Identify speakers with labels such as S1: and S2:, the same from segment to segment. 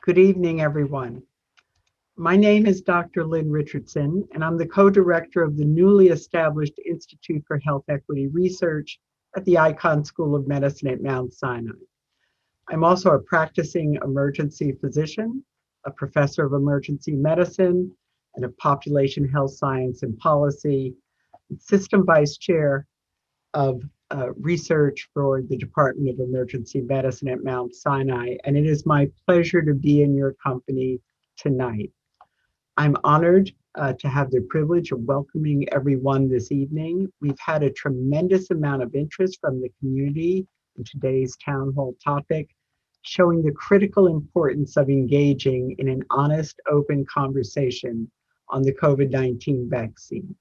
S1: Good evening, everyone. My name is Dr. Lynn Richardson, and I'm the co-director of the newly established Institute for Health Equity Research at the Icahn School of Medicine at Mount Sinai. I'm also a practicing emergency physician, a professor of emergency medicine, and a population health science and policy, system vice chair of research for the Department of Emergency Medicine at Mount Sinai, and it is my pleasure to be in your company tonight. I'm honored to have the privilege of welcoming everyone this evening. We've had a tremendous amount of interest from the community in today's town hall topic, showing the critical importance of engaging in an honest, open conversation on the COVID-19 vaccine.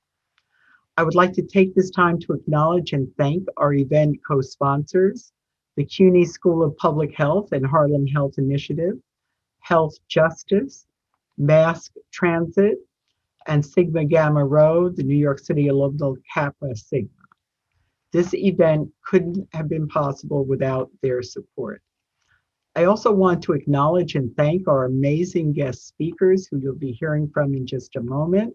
S1: I would like to take this time to acknowledge and thank our event co-sponsors, the CUNY School of Public Health and Harlem Health Initiative, Health Justice, Mass Transit, and Sigma Gamma Rho, the New York City alumnal Kappa Sigma. This event couldn't have been possible without their support. I also want to acknowledge and thank our amazing guest speakers who you'll be hearing from in just a moment.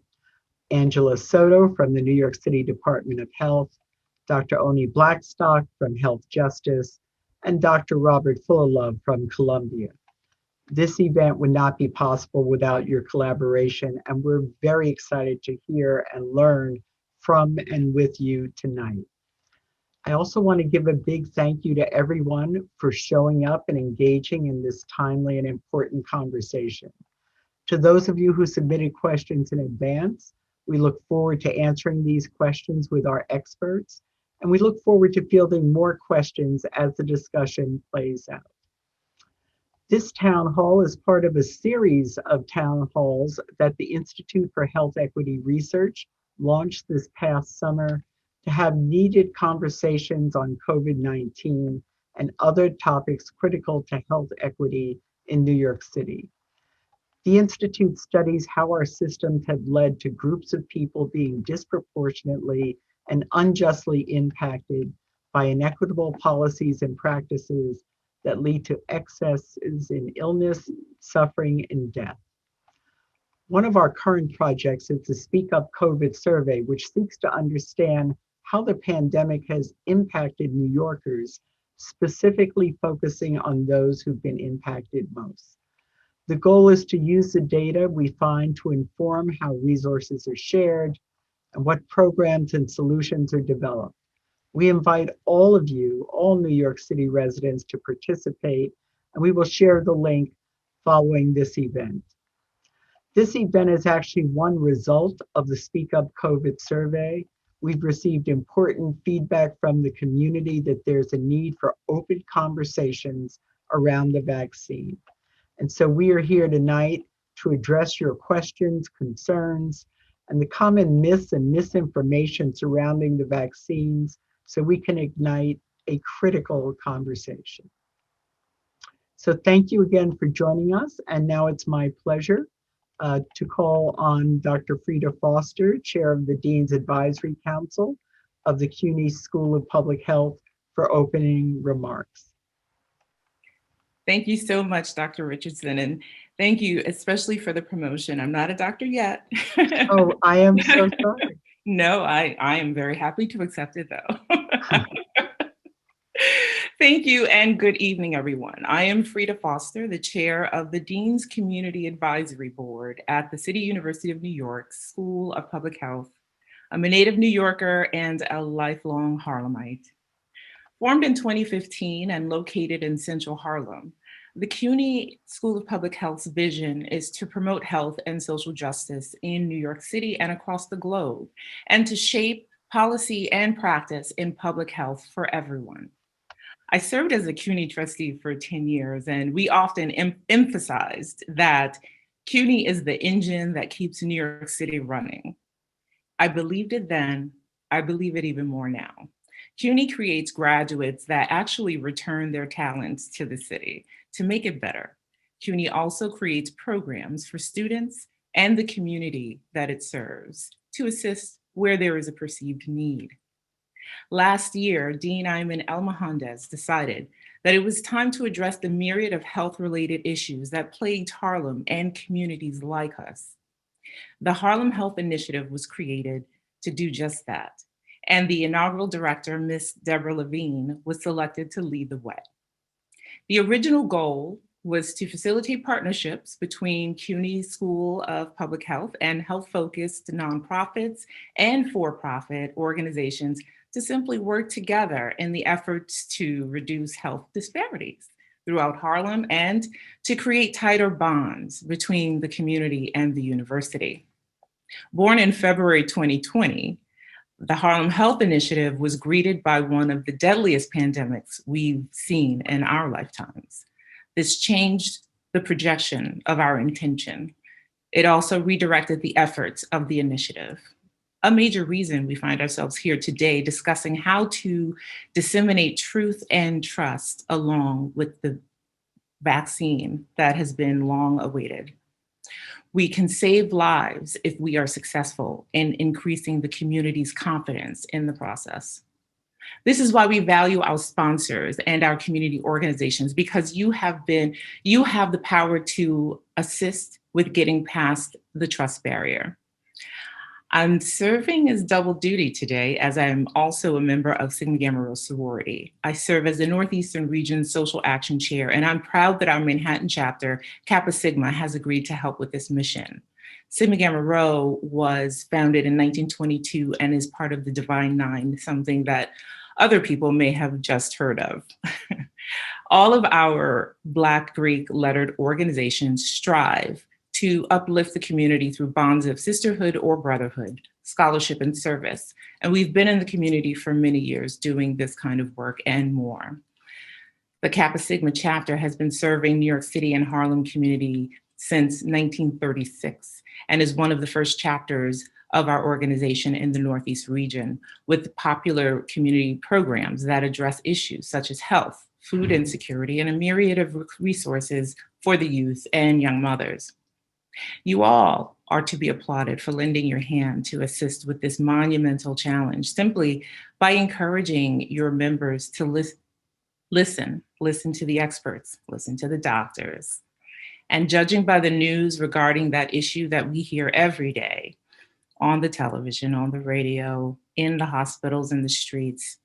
S1: Angela Soto from the New York City Department of Health, Dr. Oni Blackstock from Health Justice, and Dr. Robert Fullilove from Columbia. This event would not be possible without your collaboration, and we're very excited to hear and learn from and with you tonight. I also want to give a big thank you to everyone for showing up and engaging in this timely and important conversation. To those of you who submitted questions in advance, we look forward to answering these questions with our experts, and we look forward to fielding more questions as the discussion plays out. This town hall is part of a series of town halls that the Institute for Health Equity Research launched this past summer to have needed conversations on COVID-19 and other topics critical to health equity in New York City. The Institute studies how our systems have led to groups of people being disproportionately and unjustly impacted by inequitable policies and practices that lead to excesses in illness, suffering, and death. One of our current projects is the Speak Up COVID survey, which seeks to understand how the pandemic has impacted New Yorkers, specifically focusing on those who've been impacted most. The goal is to use the data we find to inform how resources are shared and what programs and solutions are developed. We invite all of you, all New York City residents, to participate, and we will share the link following this event. This event is actually one result of the Speak Up COVID survey. We've received important feedback from the community that there's a need for open conversations around the vaccine. And so we are here tonight to address your questions, concerns, and the common myths and misinformation surrounding the vaccines so we can ignite a critical conversation. So thank you again for joining us. And now it's my pleasure to call on Dr. Freida Foster, Chair of the Dean's Advisory Council of the CUNY School of Public Health, for opening remarks.
S2: Thank you so much, Dr. Richardson, and thank you especially for the promotion. I'm not a doctor yet.
S1: Oh, I am so sorry.
S2: No, I am very happy to accept it though. Thank you and good evening, everyone. I am Freida Foster, the chair of the Dean's Community Advisory Board at the City University of New York School of Public Health. I'm a native New Yorker and a lifelong Harlemite. Formed in 2015 and located in Central Harlem, the CUNY School of Public Health's vision is to promote health and social justice in New York City and across the globe, and to shape policy and practice in public health for everyone. I served as a CUNY trustee for 10 years, and we often emphasized that CUNY is the engine that keeps New York City running. I believed it then, I believe it even more now. CUNY creates graduates that actually return their talents to the city to make it better. CUNY also creates programs for students and the community that it serves to assist where there is a perceived need. Last year, Dean Ayman Elmohandes decided that it was time to address the myriad of health-related issues that plagued Harlem and communities like us. The Harlem Health Initiative was created to do just that, and the inaugural director, Ms. Deborah Levine, was selected to lead the way. The original goal was to facilitate partnerships between CUNY School of Public Health and health-focused nonprofits and for-profit organizations to simply work together in the efforts to reduce health disparities throughout Harlem and to create tighter bonds between the community and the university. Born in February 2020, the Harlem Health Initiative was greeted by one of the deadliest pandemics we've seen in our lifetimes. This changed the projection of our intention. It also redirected the efforts of the initiative. A major reason we find ourselves here today discussing how to disseminate truth and trust along with the vaccine that has been long awaited. We can save lives if we are successful in increasing the community's confidence in the process. This is why we value our sponsors and our community organizations, because you have the power to assist with getting past the trust barrier. I'm serving as double duty today, as I'm also a member of Sigma Gamma Rho sorority. I serve as the Northeastern Region Social Action Chair, and I'm proud that our Manhattan chapter, Kappa Sigma, has agreed to help with this mission. Sigma Gamma Rho was founded in 1922 and is part of the Divine Nine, something that other people may have just heard of. All of our Black Greek lettered organizations strive to uplift the community through bonds of sisterhood or brotherhood, scholarship and service. And we've been in the community for many years doing this kind of work and more. The Kappa Sigma chapter has been serving New York City and Harlem community since 1936 and is one of the first chapters of our organization in the Northeast region, with popular community programs that address issues such as health, food insecurity, and a myriad of resources for the youth and young mothers. You all are to be applauded for lending your hand to assist with this monumental challenge, simply by encouraging your members to listen to the experts, listen to the doctors. And judging by the news regarding that issue that we hear every day on the television, on the radio, in the hospitals, in the streets,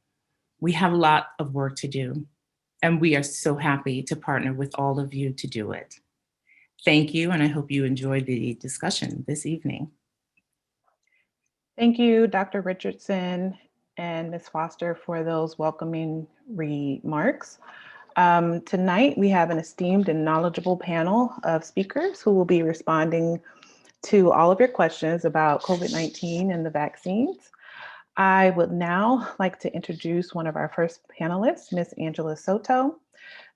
S2: we have a lot of work to do. And we are so happy to partner with all of you to do it. Thank you, and I hope you enjoyed the discussion this evening.
S3: Thank you, Dr. Richardson and Ms. Foster, for those welcoming remarks. Tonight, we have an esteemed and knowledgeable panel of speakers who will be responding to all of your questions about COVID-19 and the vaccines. I would now like to introduce one of our first panelists, Ms. Angela Soto.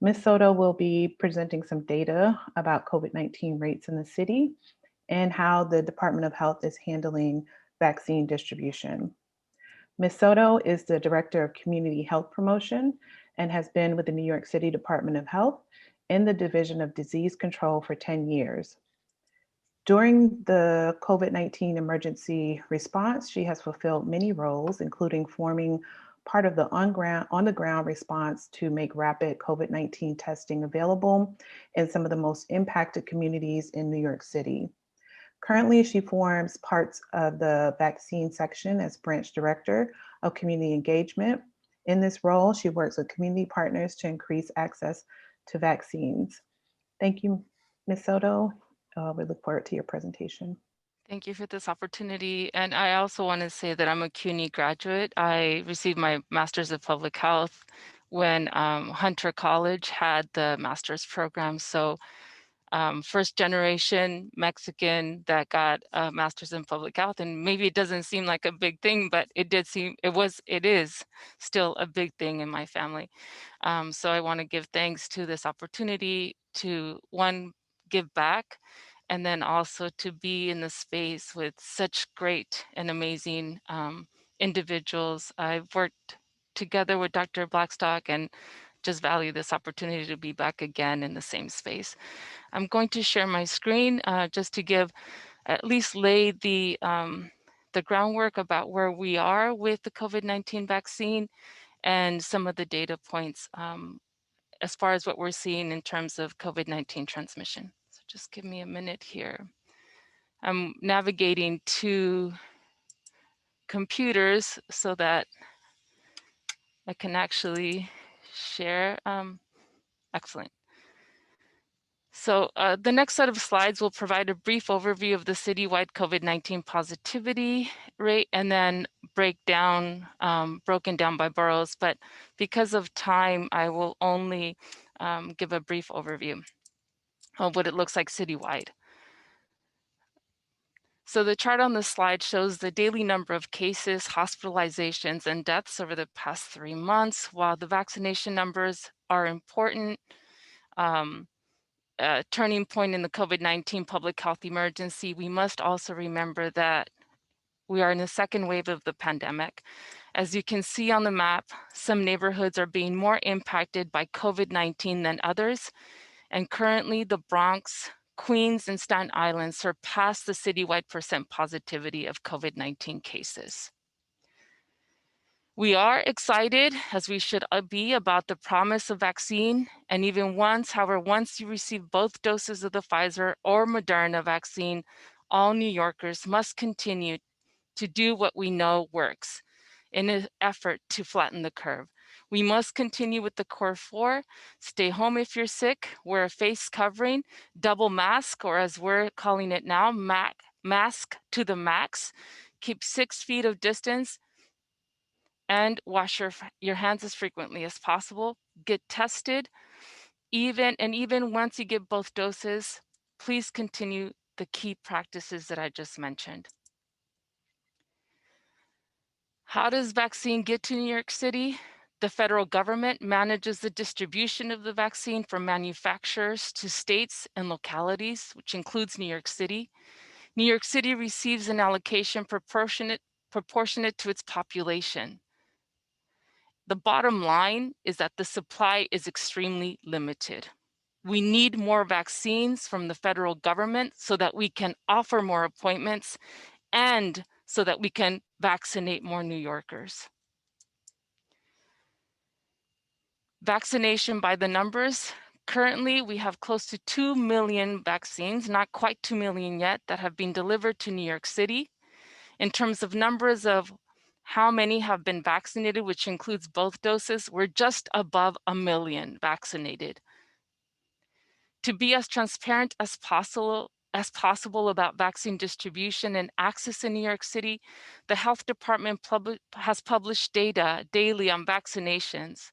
S3: Ms. Soto will be presenting some data about COVID-19 rates in the city and how the Department of Health is handling vaccine distribution. Ms. Soto is the Director of Community Health Promotion and has been with the New York City Department of Health in the Division of Disease Control for 10 years. During the COVID-19 emergency response, she has fulfilled many roles, including forming part of the on-the-ground response to make rapid COVID-19 testing available in some of the most impacted communities in New York City. Currently, she forms parts of the vaccine section as branch director of community engagement. In this role, she works with community partners to increase access to vaccines. Thank you, Ms. Soto. We look forward to your presentation.
S4: Thank you for this opportunity. And I also want to say that I'm a CUNY graduate. I received my Master's of Public Health when Hunter College had the master's program. So first generation Mexican that got a Master's in Public Health. And maybe it doesn't seem like a big thing, but it is still a big thing in my family. So I want to give thanks to this opportunity to, one, give back, and then also to be in the space with such great and amazing individuals. I've worked together with Dr. Blackstock and just value this opportunity to be back again in the same space. I'm going to share my screen just to give, at least lay the groundwork about where we are with the COVID-19 vaccine and some of the data points as far as what we're seeing in terms of COVID-19 transmission. So just give me a minute here. I'm navigating to computers so that I can actually share. Excellent. So the next set of slides will provide a brief overview of the citywide COVID-19 positivity rate and then broken down by boroughs. But because of time, I will only give a brief overview of what it looks like citywide. So the chart on the slide shows the daily number of cases, hospitalizations, and deaths over the past 3 months. While the vaccination numbers are important, turning point in the COVID-19 public health emergency, we must also remember that we are in the second wave of the pandemic. As you can see on the map, some neighborhoods are being more impacted by COVID-19 than others. And currently the Bronx, Queens, and Staten Island surpass the citywide percent positivity of COVID-19 cases. We are excited, as we should be, about the promise of vaccine. And even once you receive both doses of the Pfizer or Moderna vaccine, all New Yorkers must continue to do what we know works in an effort to flatten the curve. We must continue with the core 4, stay home if you're sick, wear a face covering, double mask, or as we're calling it now, mask to the max, keep 6 feet of distance, and wash your hands as frequently as possible. Get tested, even once you get both doses, please continue the key practices that I just mentioned. How does vaccine get to New York City? The federal government manages the distribution of the vaccine from manufacturers to states and localities, which includes New York City. New York City receives an allocation proportionate to its population. The bottom line is that the supply is extremely limited. We need more vaccines from the federal government so that we can offer more appointments and so that we can vaccinate more New Yorkers. Vaccination by the numbers. Currently, we have close to 2 million vaccines, not quite 2 million yet, that have been delivered to New York City. In terms of numbers of how many have been vaccinated, which includes both doses, we're just above 1 million vaccinated. To be as transparent as possible about vaccine distribution and access in New York City, the health department has published data daily on vaccinations,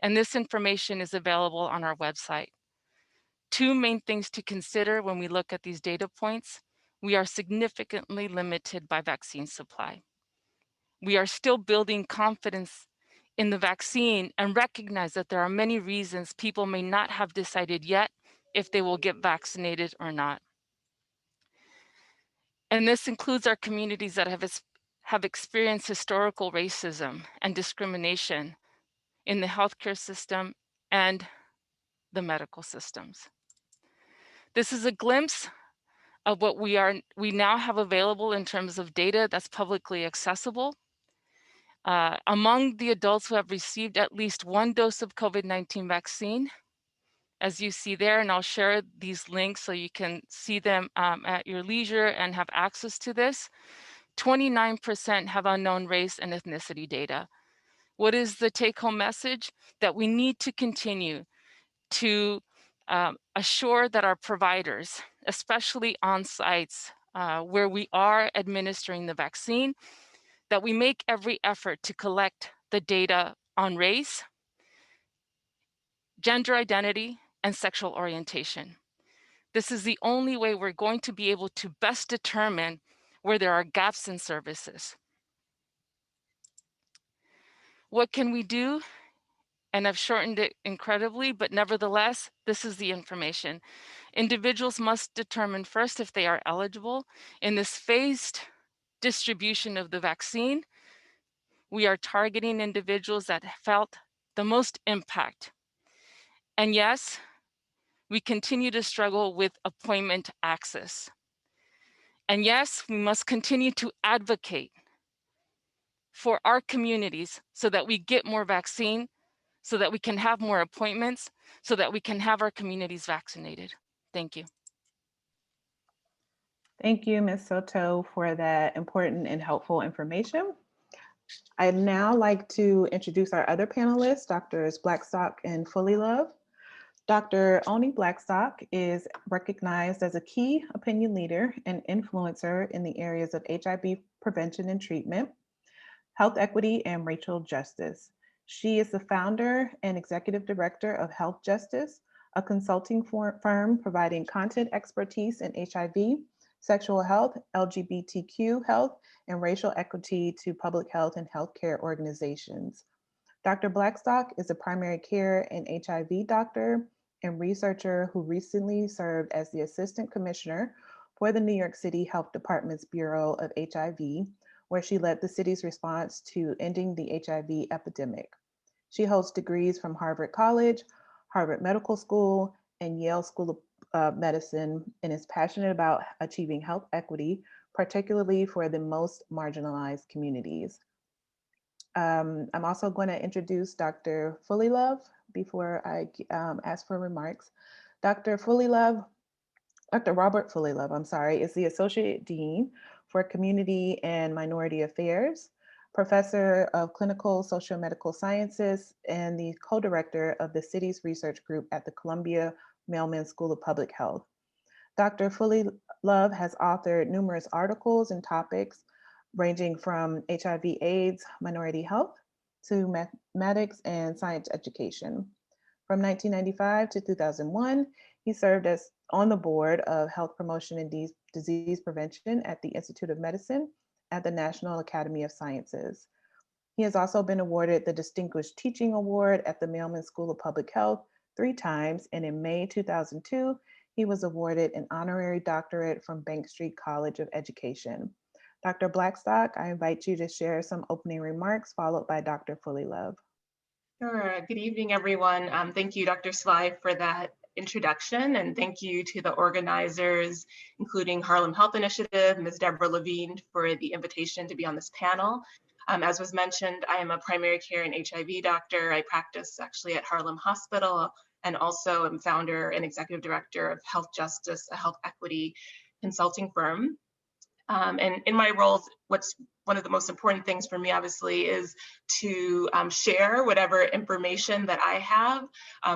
S4: and this information is available on our website. 2 main things to consider when we look at these data points. We are significantly limited by vaccine supply. We are still building confidence in the vaccine and recognize that there are many reasons people may not have decided yet if they will get vaccinated or not. And this includes our communities that have experienced historical racism and discrimination in the healthcare system and the medical systems. This is a glimpse of what we now have available in terms of data that's publicly accessible. Among the adults who have received at least 1 dose of COVID-19 vaccine, as you see there, and I'll share these links so you can see them at your leisure and have access to this, 29% have unknown race and ethnicity data. What is the take-home message? That we need to continue to assure that our providers, especially on sites where we are administering the vaccine, that we make every effort to collect the data on race, gender identity, and sexual orientation. This is the only way we're going to be able to best determine where there are gaps in services. What can we do? And I've shortened it incredibly, but nevertheless, this is the information. Individuals must determine first if they are eligible. In this phased distribution of the vaccine, we are targeting individuals that felt the most impact. And yes, we continue to struggle with appointment access. And yes, we must continue to advocate for our communities so that we get more vaccine, so that we can have more appointments, so that we can have our communities vaccinated. Thank you.
S3: Thank you, Ms. Soto, for that important and helpful information. I'd now like to introduce our other panelists, Drs. Blackstock and Fullilove. Dr. Oni Blackstock is recognized as a key opinion leader and influencer in the areas of HIV prevention and treatment, health equity, and racial justice. She is the founder and executive director of Health Justice, a consulting firm providing content expertise in HIV, sexual health, LGBTQ health, and racial equity to public health and healthcare organizations. Dr. Blackstock is a primary care and HIV doctor and researcher who recently served as the Assistant Commissioner for the New York City Health Department's Bureau of HIV, where she led the city's response to ending the HIV epidemic. She holds degrees from Harvard College, Harvard Medical School, and Yale School of Medicine, and is passionate about achieving health equity, particularly for the most marginalized communities. I'm also going to introduce Dr. Fullilove before I ask for remarks. Dr. Robert Fullilove, I'm sorry, is the Associate Dean for Community and Minority Affairs, Professor of Clinical Sociomedical Sciences, and the co-director of the city's research group at the Columbia Mailman School of Public Health. Dr. Fullilove has authored numerous articles and topics ranging from HIV/AIDS, minority health, to mathematics and science education. From 1995 to 2001, he served as on the board of health promotion and disease prevention at the Institute of Medicine at the National Academy of Sciences. He has also been awarded the Distinguished Teaching Award at the Mailman School of Public Health 3 times, and in May 2002, he was awarded an honorary doctorate from Bank Street College of Education. Dr. Blackstock, I invite you to share some opening remarks, followed by Dr. Fullilove.
S5: Sure. Good evening, everyone. Thank you, Dr. Sly, for that introduction, and thank you to the organizers, including Harlem Health Initiative, Ms. Deborah Levine, for the invitation to be on this panel. As was mentioned, I am a primary care and HIV doctor. I practice actually at Harlem Hospital, and also am founder and executive director of Health Justice, a health equity consulting firm. And in my roles, what's one of the most important things for me, obviously, is to share whatever information that I have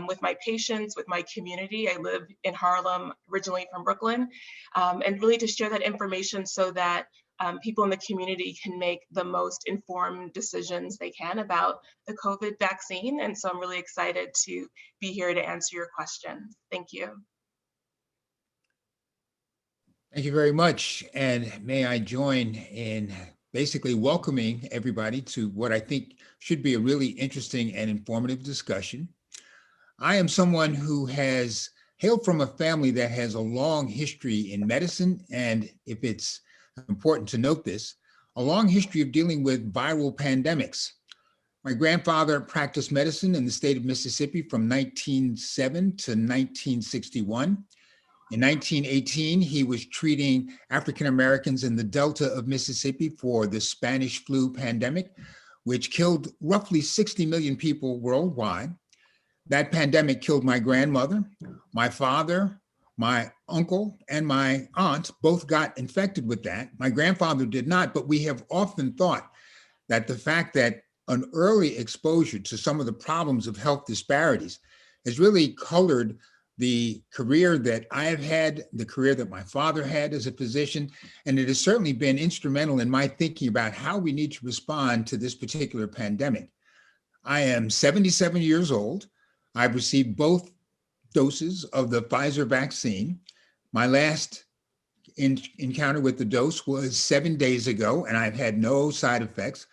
S5: with my patients, with my community. I live in Harlem, originally from Brooklyn, and really to share that information so that people in the community can make the most informed decisions they can about the COVID vaccine. And so I'm really excited to be here to answer your questions. Thank you.
S6: Thank you very much. And may I join in basically welcoming everybody to what I think should be a really interesting and informative discussion. I am someone who has hailed from a family that has a long history in medicine, and if it's important to note this, a long history of dealing with viral pandemics. My grandfather practiced medicine in the state of Mississippi from 1907 to 1961. In 1918, he was treating African Americans in the Delta of Mississippi for the Spanish flu pandemic, which killed roughly 60 million people worldwide. That pandemic killed my grandmother, my father, my uncle, and my aunt both got infected with that. My grandfather did not, but we have often thought that the fact that an early exposure to some of the problems of health disparities has really colored the career that I have had, the career that my father had as a physician, and it has certainly been instrumental in my thinking about how we need to respond to this particular pandemic. I am 77 years old. I've received both doses of the Pfizer vaccine. My last encounter with the dose was 7 days ago, and I've had no side effects.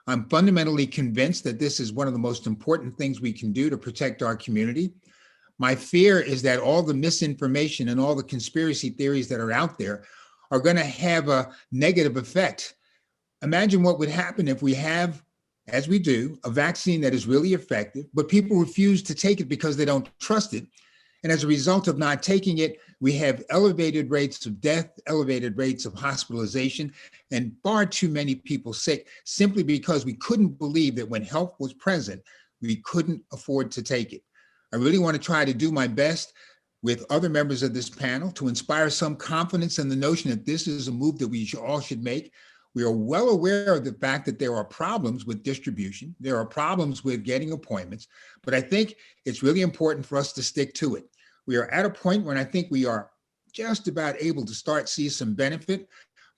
S6: I'm fundamentally convinced that this is one of the most important things we can do to protect our community. My fear is that all the misinformation and all the conspiracy theories that are out there are going to have a negative effect. Imagine what would happen if we have, as we do, a vaccine that is really effective, but people refuse to take it because they don't trust it. And as a result of not taking it, we have elevated rates of death, elevated rates of hospitalization, and far too many people sick simply because we couldn't believe that when health was present, we couldn't afford to take it. I really want to try to do my best with other members of this panel to inspire some confidence in the notion that this is a move that we all should make. We are well aware of the fact that there are problems with distribution. There are problems with getting appointments, but I think it's really important for us to stick to it. We are at a point when I think we are just about able to start see some benefit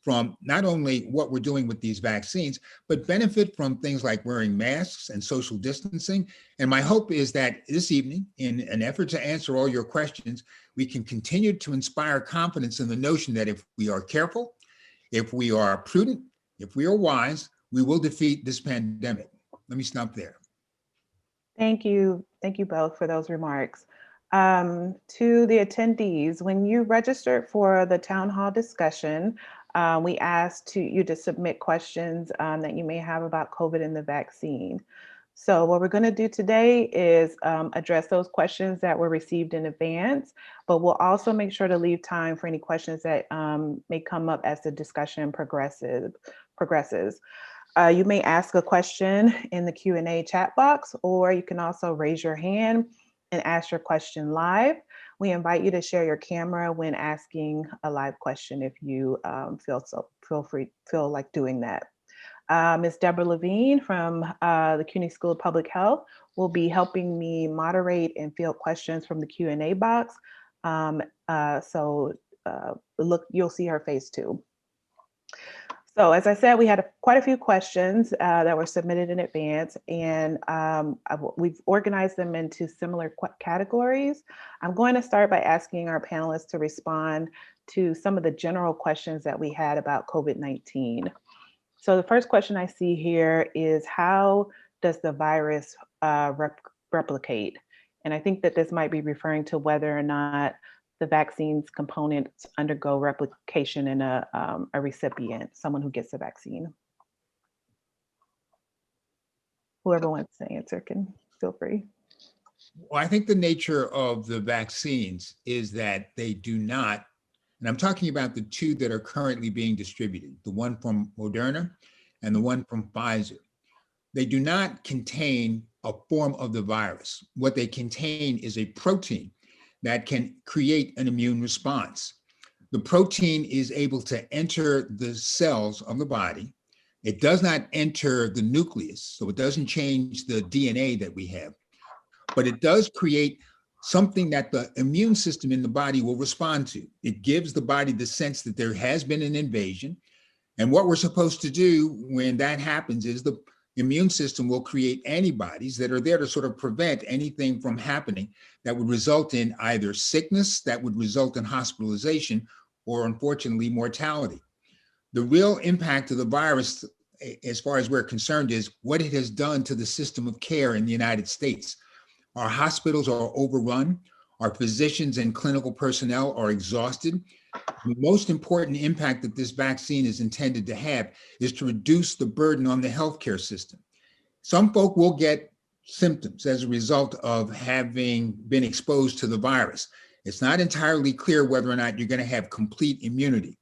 S6: from not only what we're doing with these vaccines, but benefit from things like wearing masks and social distancing. And my hope is that this evening, in an effort to answer all your questions, we can continue to inspire confidence in the notion that if we are careful, if we are prudent, if we are wise, we will defeat this pandemic. Let me stop there.
S3: Thank you. Thank you both for those remarks. To the attendees, when you registered for the town hall discussion, we asked you to submit questions that you may have about COVID and the vaccine. So what we're going to do today is address those questions that were received in advance, but we'll also make sure to leave time for any questions that may come up as the discussion progresses. You may ask a question in the Q&A chat box, or you can also raise your hand and ask your question live. We invite you to share your camera when asking a live question if you feel like doing that. Ms. Deborah Levine from the CUNY School of Public Health will be helping me moderate and field questions from the Q&A box. You'll see her face too. So as I said, we had quite a few questions that were submitted in advance, and we've organized them into similar categories. I'm going to start by asking our panelists to respond to some of the general questions that we had about COVID-19. So the first question I see here is, how does the virus replicate? And I think that this might be referring to whether or not the vaccine's components undergo replication in a recipient, someone who gets the vaccine. Whoever wants to answer can feel free.
S6: Well, I think the nature of the vaccines is that they do not, and I'm talking about the two that are currently being distributed, the one from Moderna and the one from Pfizer. They do not contain a form of the virus. What they contain is a protein that can create an immune response. The protein is able to enter the cells of the body. It does not enter the nucleus, so it doesn't change the DNA that we have, but it does create something that the immune system in the body will respond to. It gives the body the sense that there has been an invasion. And what we're supposed to do when that happens is the immune system will create antibodies that are there to sort of prevent anything from happening that would result in either sickness, that would result in hospitalization, or unfortunately mortality. The real impact of the virus, as far as we're concerned, is what it has done to the system of care in the United States. Our hospitals are overrun. Our physicians and clinical personnel are exhausted. The most important impact that this vaccine is intended to have is to reduce the burden on the healthcare system. Some folk will get symptoms as a result of having been exposed to the virus. It's not entirely clear whether or not you're going to have complete immunity.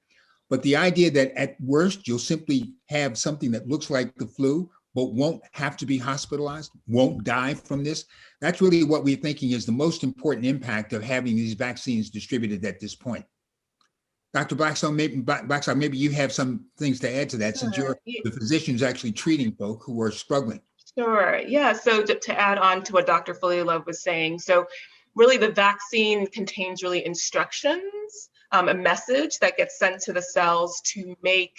S6: But the idea that at worst, you'll simply have something that looks like the flu, but won't have to be hospitalized, won't die from this, that's really what we're thinking is the most important impact of having these vaccines distributed at this point. Dr. Blackstock, maybe you have some things to add to that, since you're the physicians actually treating folk who are struggling.
S5: Sure, yeah, so to add on to what Dr. Fullilove was saying, so really the vaccine contains really instructions, a message that gets sent to the cells to make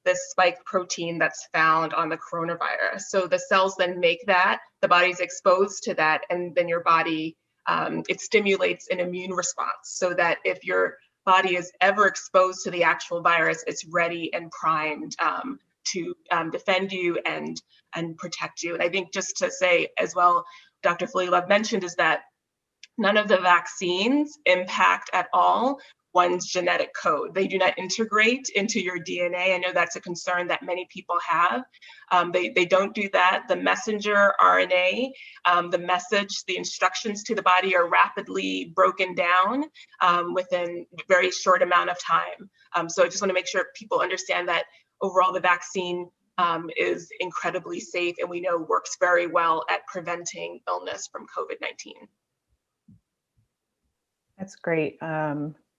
S5: this spike protein that's found on the coronavirus. So the cells then make that, the body's exposed to that, and then your body, it stimulates an immune response so that if your body is ever exposed to the actual virus, it's ready and primed to defend you and protect you. And I think just to say as well, Dr. Fullilove mentioned is that none of the vaccines impact at all one's genetic code. They do not integrate into your DNA. I know that's a concern that many people have. They don't do that. The messenger RNA, the message, the instructions to the body are rapidly broken down within a very short amount of time. So I just want to make sure people understand that overall the vaccine is incredibly safe and we know works very well at preventing illness from COVID-19.
S3: That's great.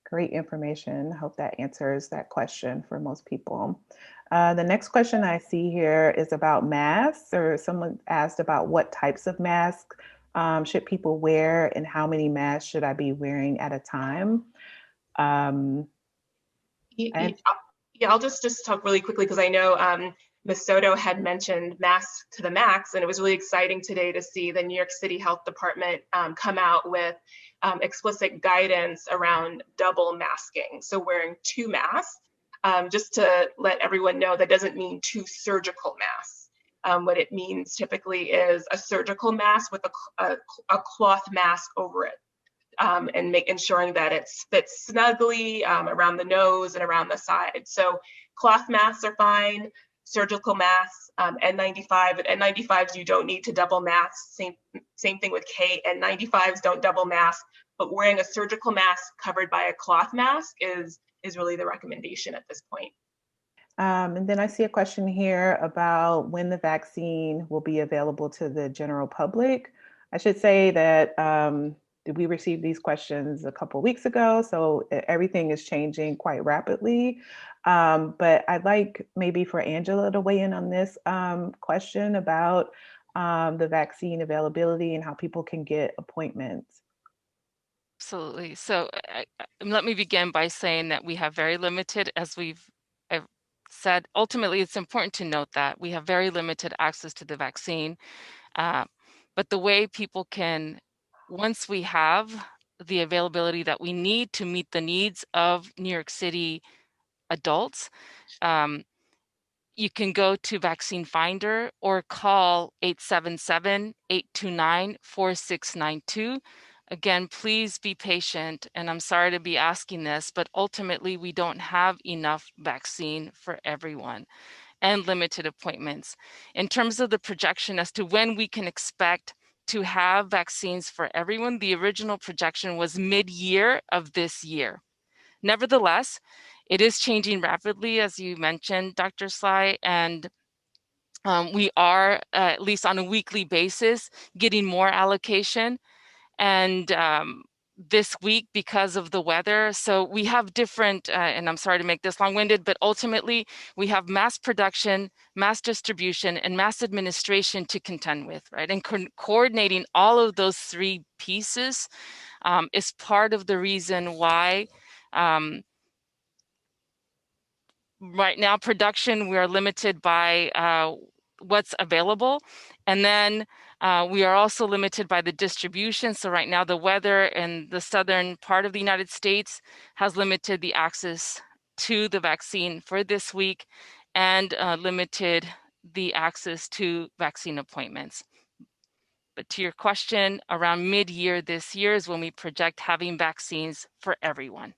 S3: Great information. Hope that answers that question for most people. The next question I see here is about masks, or someone asked about what types of masks should people wear and how many masks should I be wearing at a time?
S5: Yeah, I'll just talk really quickly because I know Ms. Soto had mentioned masks to the max, and it was really exciting today to see the New York City Health Department come out with explicit guidance around double masking. So wearing 2 masks, just to let everyone know, that doesn't mean 2 surgical masks. What it means typically is a surgical mask with a cloth mask over it. And ensuring that it fits snugly around the nose and around the side. So cloth masks are fine, surgical masks, N95, but N95s you don't need to double mask. Same thing with N95s don't double mask, but wearing a surgical mask covered by a cloth mask is really the recommendation at this point.
S3: And then I see a question here about when the vaccine will be available to the general public. I should say that we received these questions a couple of weeks ago, so everything is changing quite rapidly. But I'd like maybe for Angela to weigh in on this question about the vaccine availability and how people can get appointments.
S4: Absolutely. So let me begin by saying that we have very limited, as I've said, ultimately it's important to note that we have very limited access to the vaccine. But the way people can, once we have the availability that we need to meet the needs of New York City adults, you can go to Vaccine Finder or call 877-829-4692. Again, please be patient, and I'm sorry to be asking this, but ultimately we don't have enough vaccine for everyone and limited appointments. In terms of the projection as to when we can expect to have vaccines for everyone, the original projection was mid-year of this year. Nevertheless, it is changing rapidly, as you mentioned, Dr. Sly, and we are, at least on a weekly basis, getting more allocation. And this week, because of the weather, so we have different, and I'm sorry to make this long-winded, but ultimately we have mass production, mass distribution, and mass administration to contend with, right? And coordinating all of those 3 pieces is part of the reason why right now production, we are limited by what's available. And then we are also limited by the distribution. So right now the weather in the southern part of the United States has limited the access to the vaccine for this week and limited the access to vaccine appointments. But to your question, around mid-year this year is when we project having vaccines for everyone.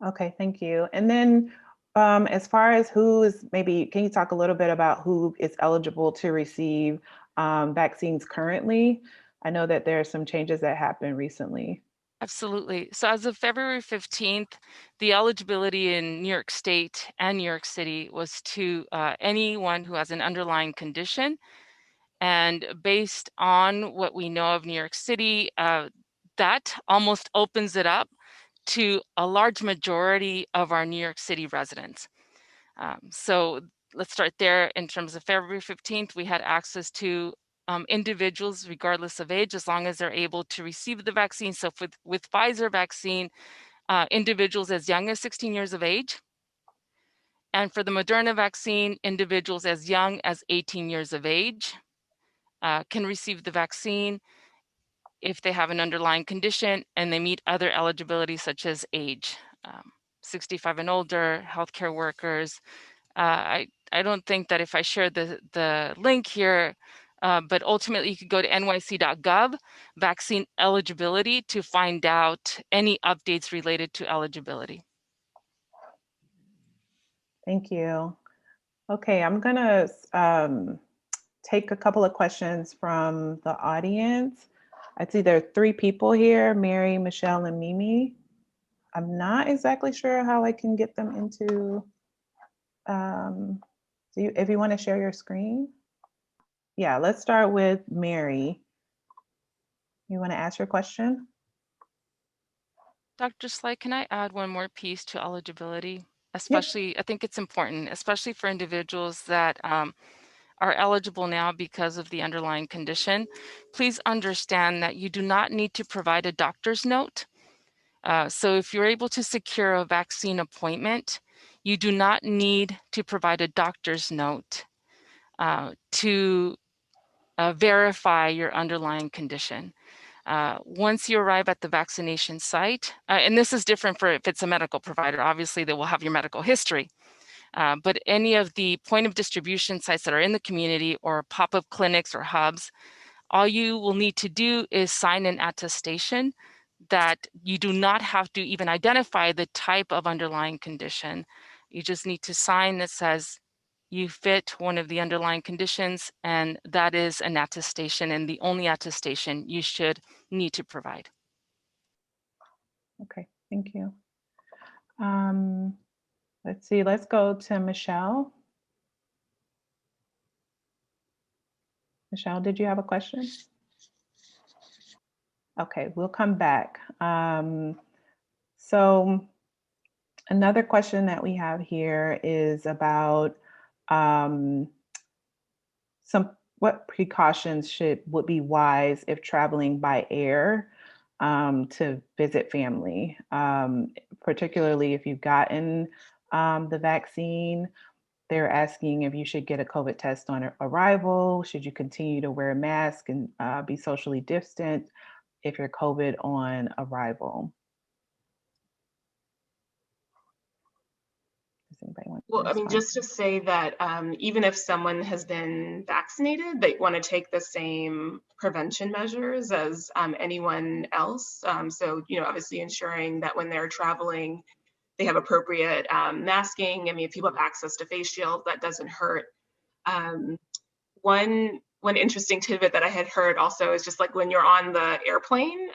S3: Okay, thank you. And then as far as who is, maybe, can you talk a little bit about who is eligible to receive vaccines currently? I know that there are some changes that happened recently.
S4: Absolutely. So as of February 15th, the eligibility in New York State and New York City was to anyone who has an underlying condition. And based on what we know of New York City, that almost opens it up to a large majority of our New York City residents. So let's start there. In terms of February 15th, we had access to individuals regardless of age, as long as they're able to receive the vaccine. So with Pfizer vaccine, individuals as young as 16 years of age. And for the Moderna vaccine, individuals as young as 18 years of age can receive the vaccine if they have an underlying condition and they meet other eligibility such as age, 65 and older, healthcare workers. I don't think that if I share the link here, but ultimately you could go to nyc.gov, vaccine eligibility, to find out any updates related to eligibility.
S3: Thank you. Okay, I'm gonna take a couple of questions from the audience. I see there are 3 people here, Mary, Michelle, and Mimi. I'm not exactly sure how I can get them into So if you want to share your screen. Yeah, let's start with Mary. You want to ask your question?
S4: Dr. Sly, can I add one more piece to eligibility? Especially, I think it's important, especially for individuals that are eligible now because of the underlying condition. Please understand that you do not need to provide a doctor's note. So if you're able to secure a vaccine appointment, you do not need to provide a doctor's note to verify your underlying condition. Once you arrive at the vaccination site, and this is different for if it's a medical provider, obviously they will have your medical history, but any of the point of distribution sites that are in the community or pop-up clinics or hubs, all you will need to do is sign an attestation that you do not have to even identify the type of underlying condition. You just need to sign that says you fit one of the underlying conditions, and that is an attestation and the only attestation you should need to provide.
S3: Okay, thank you. Let's see, let's go to Michelle. Michelle, did you have a question? Okay, we'll come back. So another question that we have here is about what precautions would be wise if traveling by air to visit family, particularly if you've gotten the vaccine. They're asking if you should get a COVID test on arrival. Should you continue to wear a mask and be socially distant if you're COVID on arrival? Does anybody want to
S5: Well, I mean,
S3: respond?
S5: just to say that even if someone has been vaccinated, they want to take the same prevention measures as anyone else. So, you know, obviously ensuring that when they're traveling, they have appropriate masking. I mean, if people have access to face shields, that doesn't hurt. One interesting tidbit that I had heard also is just like when you're on the airplane,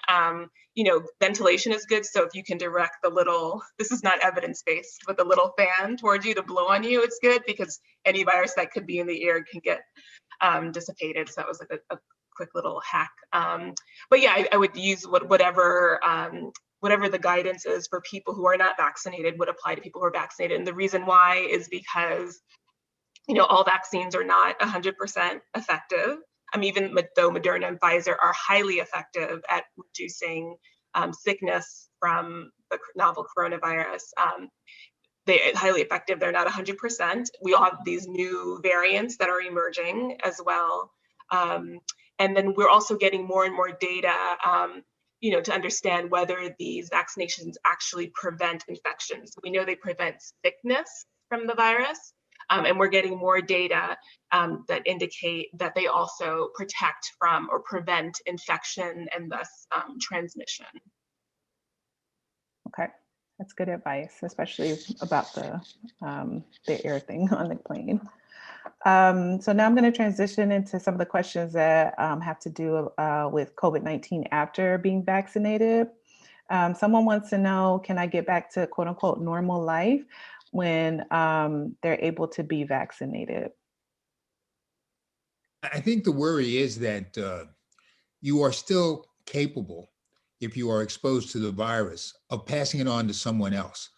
S5: you know, ventilation is good. So if you can direct the little, this is not evidence-based, but the little fan towards you to blow on you, it's good because any virus that could be in the air can get dissipated. So that was like a quick little hack. But yeah, I would use whatever the guidance is for people who are not vaccinated would apply to people who are vaccinated. And the reason why is because, you know, all vaccines are not 100% effective. Even though Moderna and Pfizer are highly effective at reducing sickness from the novel coronavirus, they're highly effective. They're not 100%. We all have these new variants that are emerging as well. And then we're also getting more and more data, you know, to understand whether these vaccinations actually prevent infections. We know they prevent sickness from the virus. And we're getting more data that indicate that they also protect from or prevent infection and thus transmission.
S3: Okay, that's good advice, especially about the air thing on the plane. So now I'm going to transition into some of the questions that have to do with COVID-19 after being vaccinated. Someone wants to know, can I get back to quote unquote normal life when they're able to be vaccinated?
S6: I think the worry is that you are still capable, if you are exposed to the virus, of passing it on to someone else.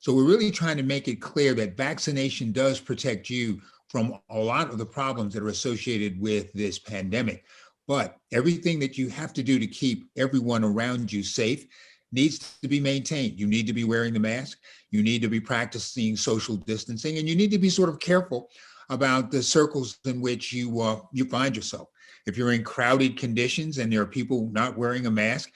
S6: So we're really trying to make it clear that vaccination does protect you from a lot of the problems that are associated with this pandemic. But everything that you have to do to keep everyone around you safe needs to be maintained. You need to be wearing the mask, you need to be practicing social distancing, and you need to be sort of careful about the circles in which you find yourself. If you're in crowded conditions and there are people not wearing a mask,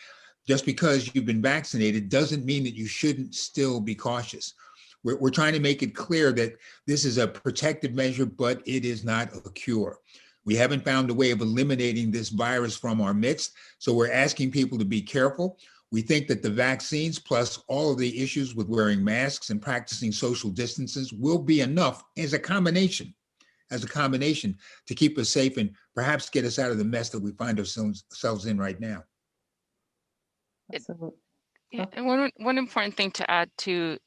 S6: just because you've been vaccinated doesn't mean that you shouldn't still be cautious. We're trying to make it clear that this is a protective measure, but it is not a cure. We haven't found a way of eliminating this virus from our midst, so we're asking people to be careful. We think that the vaccines plus all of the issues with wearing masks and practicing social distances will be enough as a combination to keep us safe and perhaps get us out of the mess that we find ourselves in right now.
S3: Absolutely.
S4: Yeah, and one important thing to add to,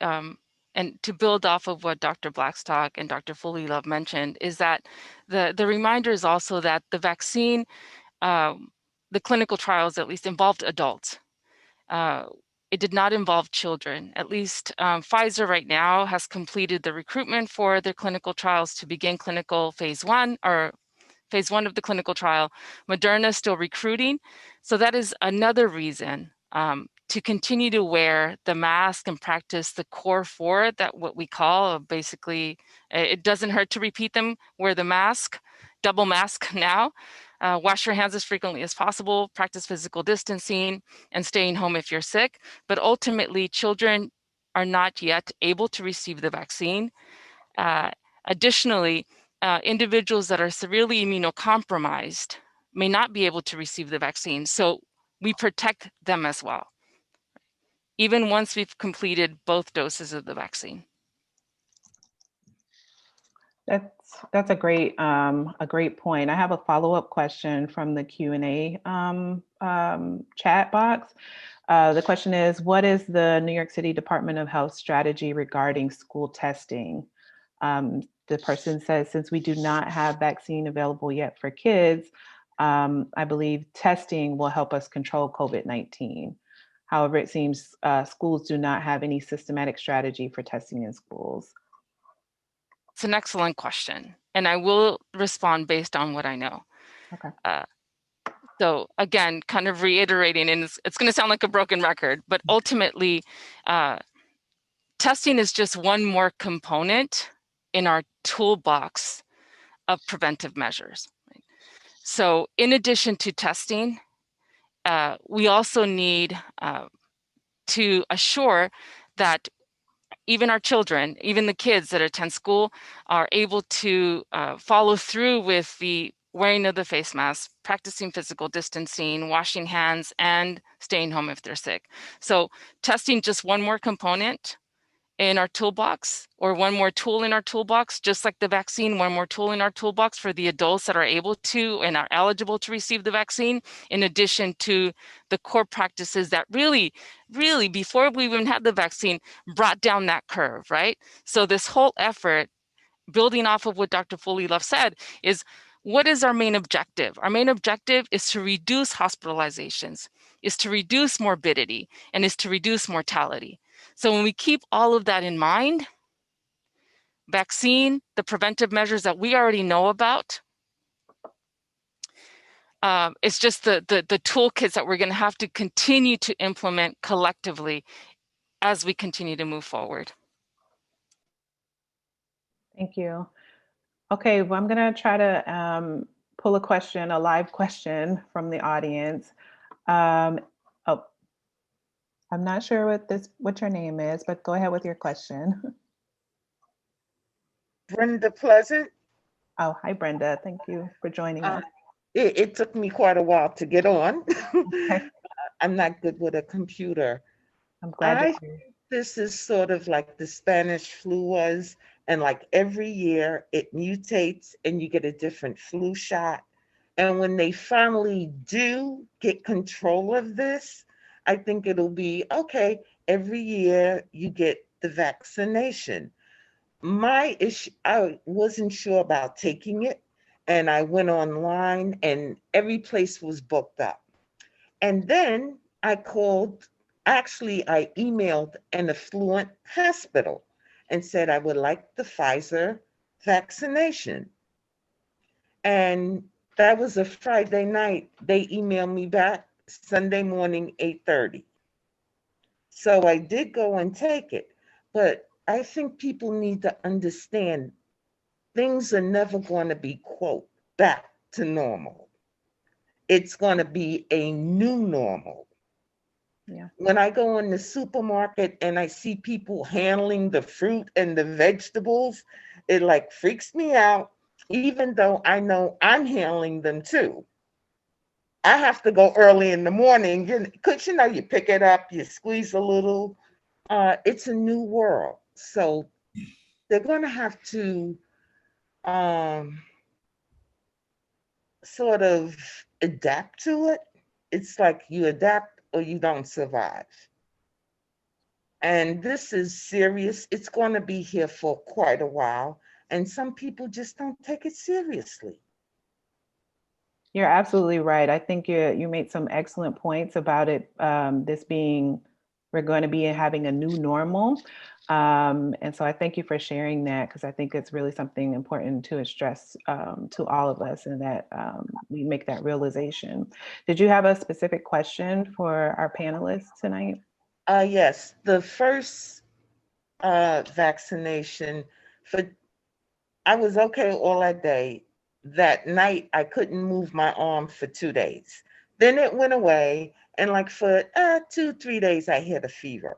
S4: and to build off of what Dr. Blackstock and Dr. Fullilove mentioned, is that the reminder is also that the vaccine, the clinical trials at least involved adults. It did not involve children. At least Pfizer right now has completed the recruitment for their clinical trials to begin clinical phase 1 or phase 1 of the clinical trial. Moderna is still recruiting. So that is another reason to continue to wear the mask and practice the core 4, that what we call basically, it doesn't hurt to repeat them, wear the mask, double mask now. Wash your hands as frequently as possible, practice physical distancing, and staying home if you're sick. But ultimately, children are not yet able to receive the vaccine. Additionally, individuals that are severely immunocompromised may not be able to receive the vaccine. So we protect them as well, even once we've completed both doses of the vaccine.
S3: That's a great point. I have a follow-up question from the Q&A chat box. The question is, what is the New York City Department of Health strategy regarding school testing? The person says, since we do not have vaccine available yet for kids, I believe testing will help us control COVID-19. However, it seems schools do not have any systematic strategy for testing in schools.
S4: It's an excellent question, and I will respond based on what I know.
S3: Okay.
S4: So again, kind of reiterating, and it's going to sound like a broken record, but ultimately, testing is just one more component in our toolbox of preventive measures. So in addition to testing, we also need to assure that even our children, even the kids that attend school, are able to follow through with the wearing of the face mask, practicing physical distancing, washing hands, and staying home if they're sick. So testing, just one more component in our toolbox, or one more tool in our toolbox, just like the vaccine, one more tool in our toolbox for the adults that are able to and are eligible to receive the vaccine, in addition to the core practices that really, before we even had the vaccine, brought down that curve, right? So this whole effort, building off of what Dr. Fullilove said, is what is our main objective? Our main objective is to reduce hospitalizations, is to reduce morbidity, and is to reduce mortality. So when we keep all of that in mind, vaccine, the preventive measures that we already know about, it's just the toolkits that we're going to have to continue to implement collectively as we continue to move forward.
S3: Thank you. Okay, well, I'm going to try to pull a live question from the audience. I'm not sure what your name is, but go ahead with your question.
S7: Brenda Pleasant.
S3: Oh, hi, Brenda. Thank you for joining us.
S7: It took me quite a while to get on.
S3: Okay.
S7: I'm not good with a computer.
S3: I'm glad
S7: I
S3: you're here.
S7: think this is sort of like the Spanish flu was, and like every year it mutates and you get a different flu shot. And when they finally do get control of this, I think it'll be okay. Every year you get the vaccination. My issue, I wasn't sure about taking it, and I went online and every place was booked up. And then I emailed an affluent hospital and said I would like the Pfizer vaccination. And that was a Friday night. They emailed me back Sunday morning, 8:30. So I did go and take it. But I think people need to understand things are never going to be, quote, back to normal. It's going to be a new normal.
S3: Yeah.
S7: When I go in the supermarket and I see people handling the fruit and the vegetables, it like freaks me out, even though I know I'm handling them too. I have to go early in the morning because you pick it up, you squeeze a little. It's a new world. So they're going to have to sort of adapt to it. It's like you adapt or you don't survive. And this is serious. It's going to be here for quite a while. And some people just don't take it seriously.
S3: You're absolutely right. I think you made some excellent points about it. This being, we're going to be having a new normal. And so I thank you for sharing that, because I think it's really something important to stress to all of us, and that we make that realization. Did you have a specific question for our panelists tonight?
S7: Yes, the first vaccination, I was okay all that day. That night, I couldn't move my arm for 2 days. Then it went away, and like for 2-3 days, I had a fever.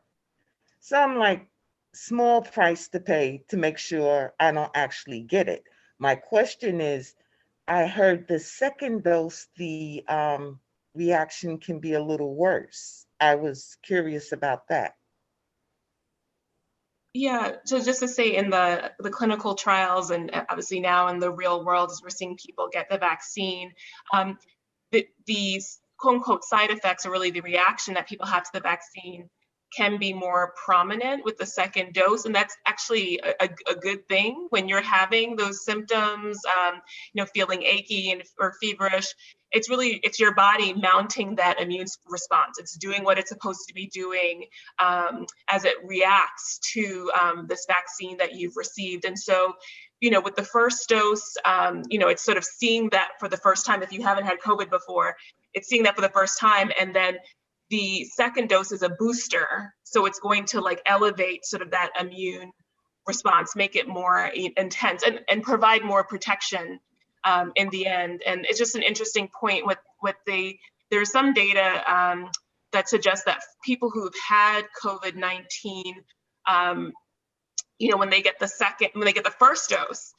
S7: So I'm like, small price to pay to make sure I don't actually get it. My question is, I heard the second dose, the reaction can be a little worse. I was curious about that.
S5: Yeah, so just to say, in the clinical trials, and obviously now in the real world, as we're seeing people get the vaccine, these quote unquote side effects, or really the reaction that people have to the vaccine, can be more prominent with the second dose. And that's actually a good thing when you're having those symptoms, feeling achy or feverish. It's your body mounting that immune response. It's doing what it's supposed to be doing as it reacts to this vaccine that you've received. And so, with the first dose, it's sort of seeing that for the first time. If you haven't had COVID before, it's seeing that for the first time. And then the second dose is a booster. So it's going to elevate sort of that immune response, make it more intense, and provide more protection in the end. And it's just an interesting point there's some data that suggests that people who've had COVID-19, when they get the first dose,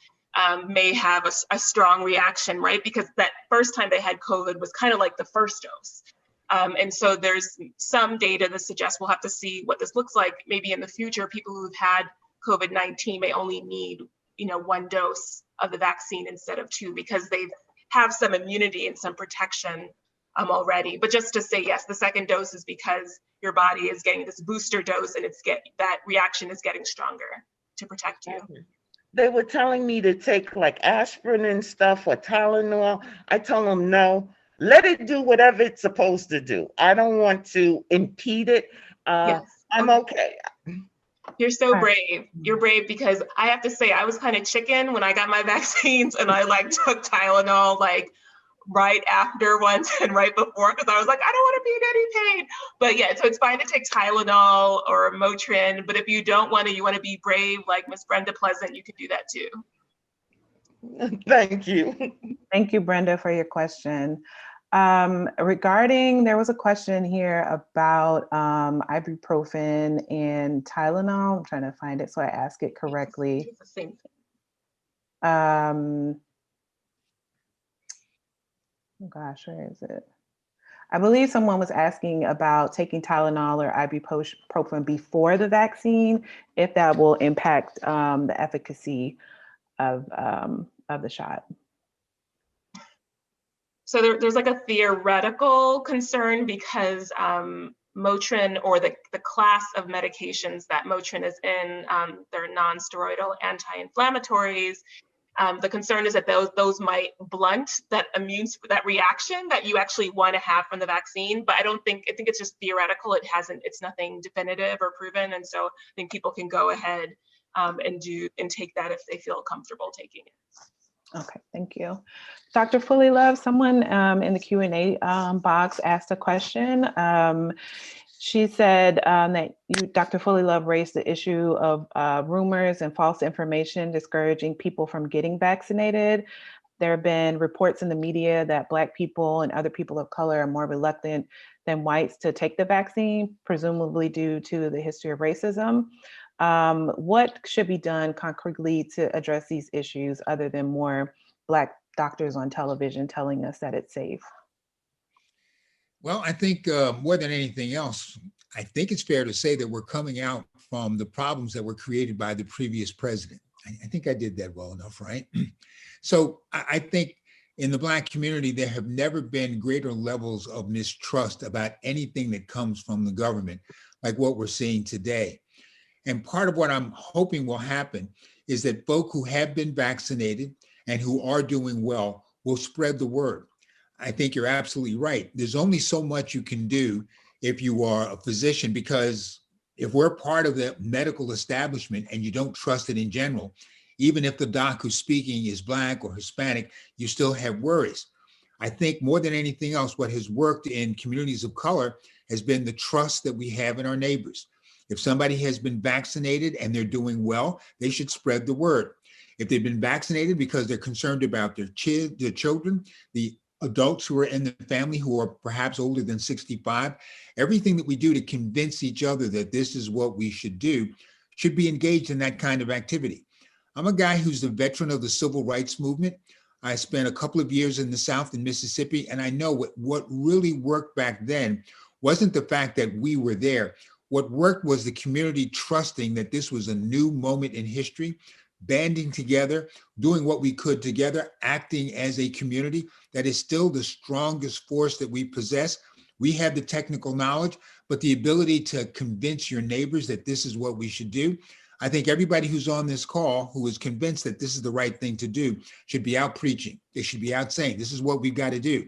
S5: may have a strong reaction, right? Because that first time they had COVID was kind of like the first dose. And so there's some data that suggests, we'll have to see what this looks like. Maybe in the future, people who've had COVID-19 may only need, 1 dose of the vaccine instead of 2, because they have some immunity and some protection already. But just to say, yes, the second dose is because your body is getting this booster dose, and that reaction is getting stronger to protect you.
S7: They were telling me to take like aspirin and stuff, or Tylenol. I told them no. Let it do whatever it's supposed to do. I don't want to impede it.
S5: Yes.
S7: I'm okay.
S5: You're so brave. You're brave, because I have to say, I was kind of chicken when I got my vaccines, and I took Tylenol right after once and right before, because I was like, I don't want to be in any pain. But yeah, so it's fine to take Tylenol or Motrin. But if you don't want to, you want to be brave like Miss Brenda Pleasant, you can do that too.
S7: Thank you.
S3: Thank you, Brenda, for your question. There was a question here about ibuprofen and Tylenol. I'm trying to find it so I ask it correctly.
S5: It's the same thing.
S3: Gosh, where is it? I believe someone was asking about taking Tylenol or ibuprofen before the vaccine, if that will impact the efficacy of the shot.
S5: So there's a theoretical concern, because Motrin, or the class of medications that Motrin is in, they're non-steroidal anti-inflammatories. The concern is that those might blunt that reaction that you actually want to have from the vaccine. But I think it's just theoretical. It's nothing definitive or proven. And so I think people can go ahead and take that if they feel comfortable taking it.
S3: Okay, thank you. Dr. Fullilove, someone in the Q&A box asked a question. She said that you, Dr. Fullilove, raised the issue of rumors and false information discouraging people from getting vaccinated. There have been reports in the media that Black people and other people of color are more reluctant than whites to take the vaccine, presumably due to the history of racism. What should be done concretely to address these issues, other than more Black doctors on television telling us that it's safe?
S6: Well, I think more than anything else, I think it's fair to say that we're coming out from the problems that were created by the previous president. I think I did that well enough, right? So I think in the Black community, there have never been greater levels of mistrust about anything that comes from the government, like what we're seeing today. And part of what I'm hoping will happen is that folk who have been vaccinated and who are doing well will spread the word. I think you're absolutely right. There's only so much you can do if you are a physician, because if we're part of the medical establishment and you don't trust it in general, even if the doc who's speaking is Black or Hispanic, you still have worries. I think more than anything else, what has worked in communities of color has been the trust that we have in our neighbors. If somebody has been vaccinated and they're doing well, they should spread the word. If they've been vaccinated because they're concerned about their children, the adults who are in the family who are perhaps older than 65, everything that we do to convince each other that this is what we should do should be engaged in that kind of activity. I'm a guy who's a veteran of the civil rights movement. I spent a couple of years in the South in Mississippi, and I know what really worked back then wasn't the fact that we were there. What worked was the community trusting that this was a new moment in history, banding together, doing what we could together, acting as a community. That is still the strongest force that we possess. We have the technical knowledge, but the ability to convince your neighbors that this is what we should do. I think everybody who's on this call who is convinced that this is the right thing to do should be out preaching. They should be out saying, this is what we've got to do.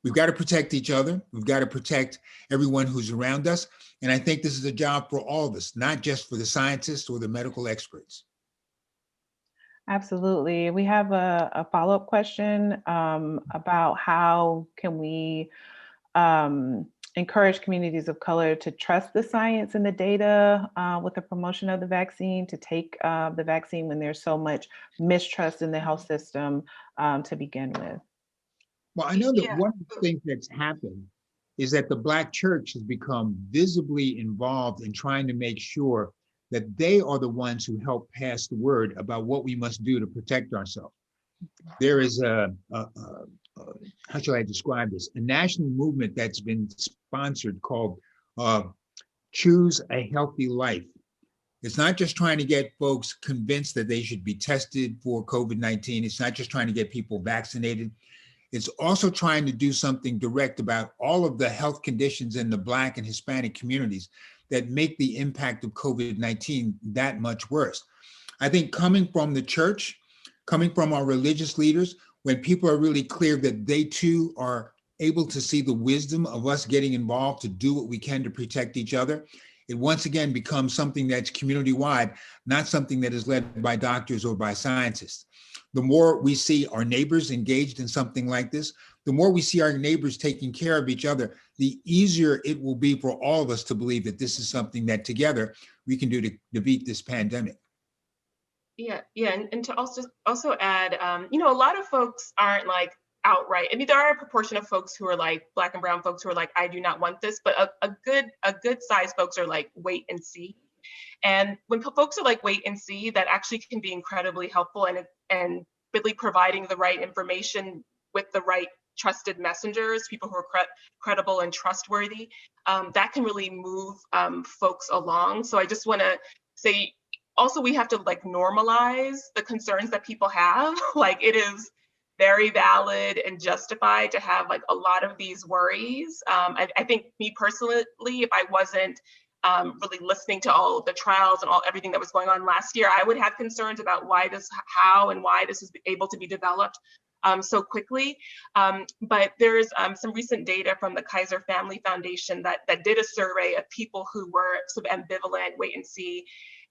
S6: We've got to protect each other. We've got to protect everyone who's around us. And I think this is a job for all of us, not just for the scientists or the medical experts.
S3: Absolutely. We have a follow-up question about how can we encourage communities of color to trust the science and the data with the promotion of the vaccine, to take the vaccine when there's so much mistrust in the health system to begin with.
S6: Well, I know that one of the things that's happened is that the Black church has become visibly involved in trying to make sure that they are the ones who help pass the word about what we must do to protect ourselves. There is how shall I describe this? A national movement that's been sponsored called Choose a Healthy Life. It's not just trying to get folks convinced that they should be tested for COVID-19. It's not just trying to get people vaccinated. It's also trying to do something direct about all of the health conditions in the Black and Hispanic communities that make the impact of COVID-19 that much worse. I think coming from the church, coming from our religious leaders, when people are really clear that they too are able to see the wisdom of us getting involved to do what we can to protect each other, it once again becomes something that's community-wide, not something that is led by doctors or by scientists. The more we see our neighbors engaged in something like this, the more we see our neighbors taking care of each other, the easier it will be for all of us to believe that this is something that together we can do to beat this pandemic.
S5: Yeah, and to also add, a lot of folks aren't like outright. I mean, there are a proportion of folks who are like Black and brown folks who are like, I do not want this, but a good size folks are like, wait and see. And when folks are like, wait and see, that actually can be incredibly helpful and really providing the right information with the right trusted messengers, people who are credible and trustworthy, that can really move folks along. So I just want to say, also, we have to like normalize the concerns that people have. Like, it is very valid and justified to have like a lot of these worries. I think me personally, if I wasn't really listening to all of the trials and everything that was going on last year, I would have concerns about how and why this was able to be developed so quickly. But there's some recent data from the Kaiser Family Foundation that did a survey of people who were sort of ambivalent, wait and see.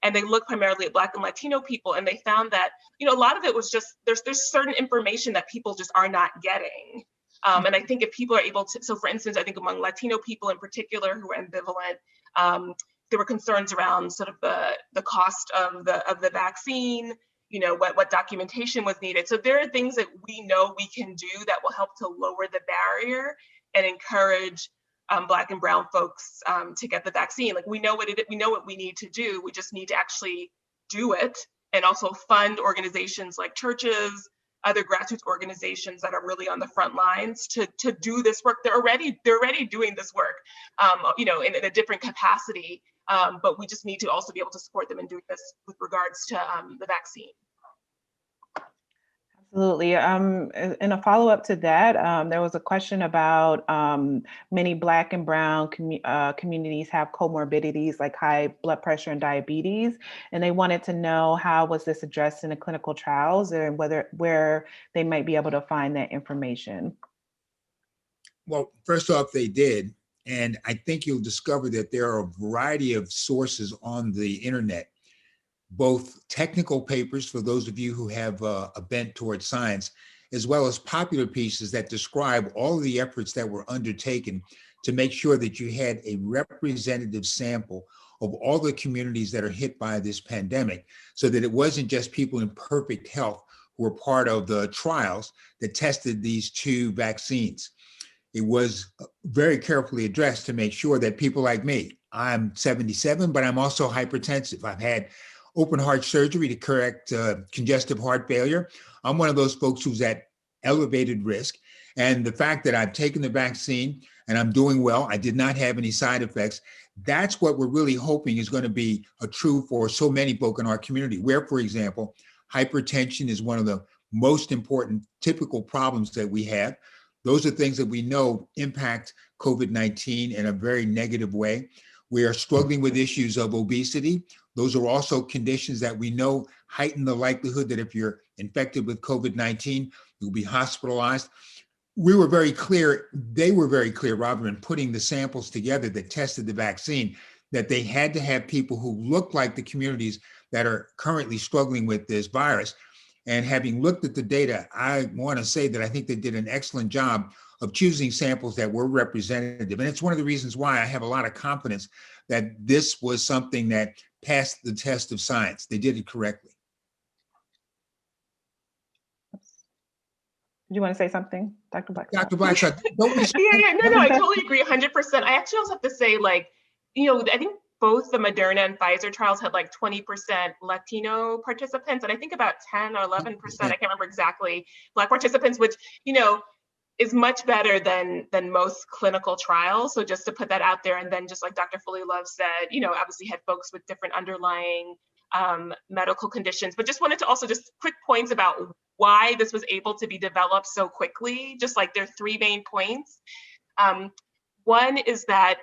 S5: And they looked primarily at Black and Latino people, and they found that, a lot of it was just, there's certain information that people just are not getting. And I think if people are able to, so for instance, I think among Latino people in particular who are ambivalent, there were concerns around sort of the cost of the vaccine, what documentation was needed. So there are things that we know we can do that will help to lower the barrier and encourage Black and brown folks to get the vaccine. Like, we know what we need to do. We just need to actually do it, and also fund organizations like churches, other grassroots organizations that are really on the front lines to do this work. They're already doing this work, in a different capacity. But we just need to also be able to support them in doing this with regards to the vaccine.
S3: Absolutely. In a follow-up to that, there was a question about many Black and Brown communities have comorbidities like high blood pressure and diabetes, and they wanted to know how was this addressed in the clinical trials and where they might be able to find that information.
S6: Well, first off, they did. And I think you'll discover that there are a variety of sources on the internet, both technical papers for those of you who have a bent towards science, as well as popular pieces that describe all of the efforts that were undertaken to make sure that you had a representative sample of all the communities that are hit by this pandemic, so that it wasn't just people in perfect health who were part of the trials that tested these two vaccines. It was very carefully addressed to make sure that people like me, I'm 77, but I'm also hypertensive. I've had open heart surgery to correct congestive heart failure. I'm one of those folks who's at elevated risk. And the fact that I've taken the vaccine and I'm doing well, I did not have any side effects. That's what we're really hoping is going to be true for so many folk in our community, where, for example, hypertension is one of the most important typical problems that we have. Those are things that we know impact COVID-19 in a very negative way. We are struggling with issues of obesity. Those are also conditions that we know heighten the likelihood that if you're infected with COVID-19, you'll be hospitalized. We were very clear, they were very clear, rather, in putting the samples together that tested the vaccine, that they had to have people who look like the communities that are currently struggling with this virus. And having looked at the data, I want to say that I think they did an excellent job of choosing samples that were representative. And it's one of the reasons why I have a lot of confidence that this was something that passed the test of science. They did it correctly.
S3: Do you want to say something, Dr. Blackstock?
S6: Dr. Blackstock, don't we?
S5: No, I totally agree 100%. I actually also have to say, like, I think both the Moderna and Pfizer trials had like 20% Latino participants, and I think about 10 or 11%, I can't remember exactly, Black participants, which, is much better than most clinical trials. So just to put that out there, and then just like Dr. Fullilove said, obviously had folks with different underlying medical conditions, but just wanted to also just quick points about why this was able to be developed so quickly. Just like there are three main points. One is that,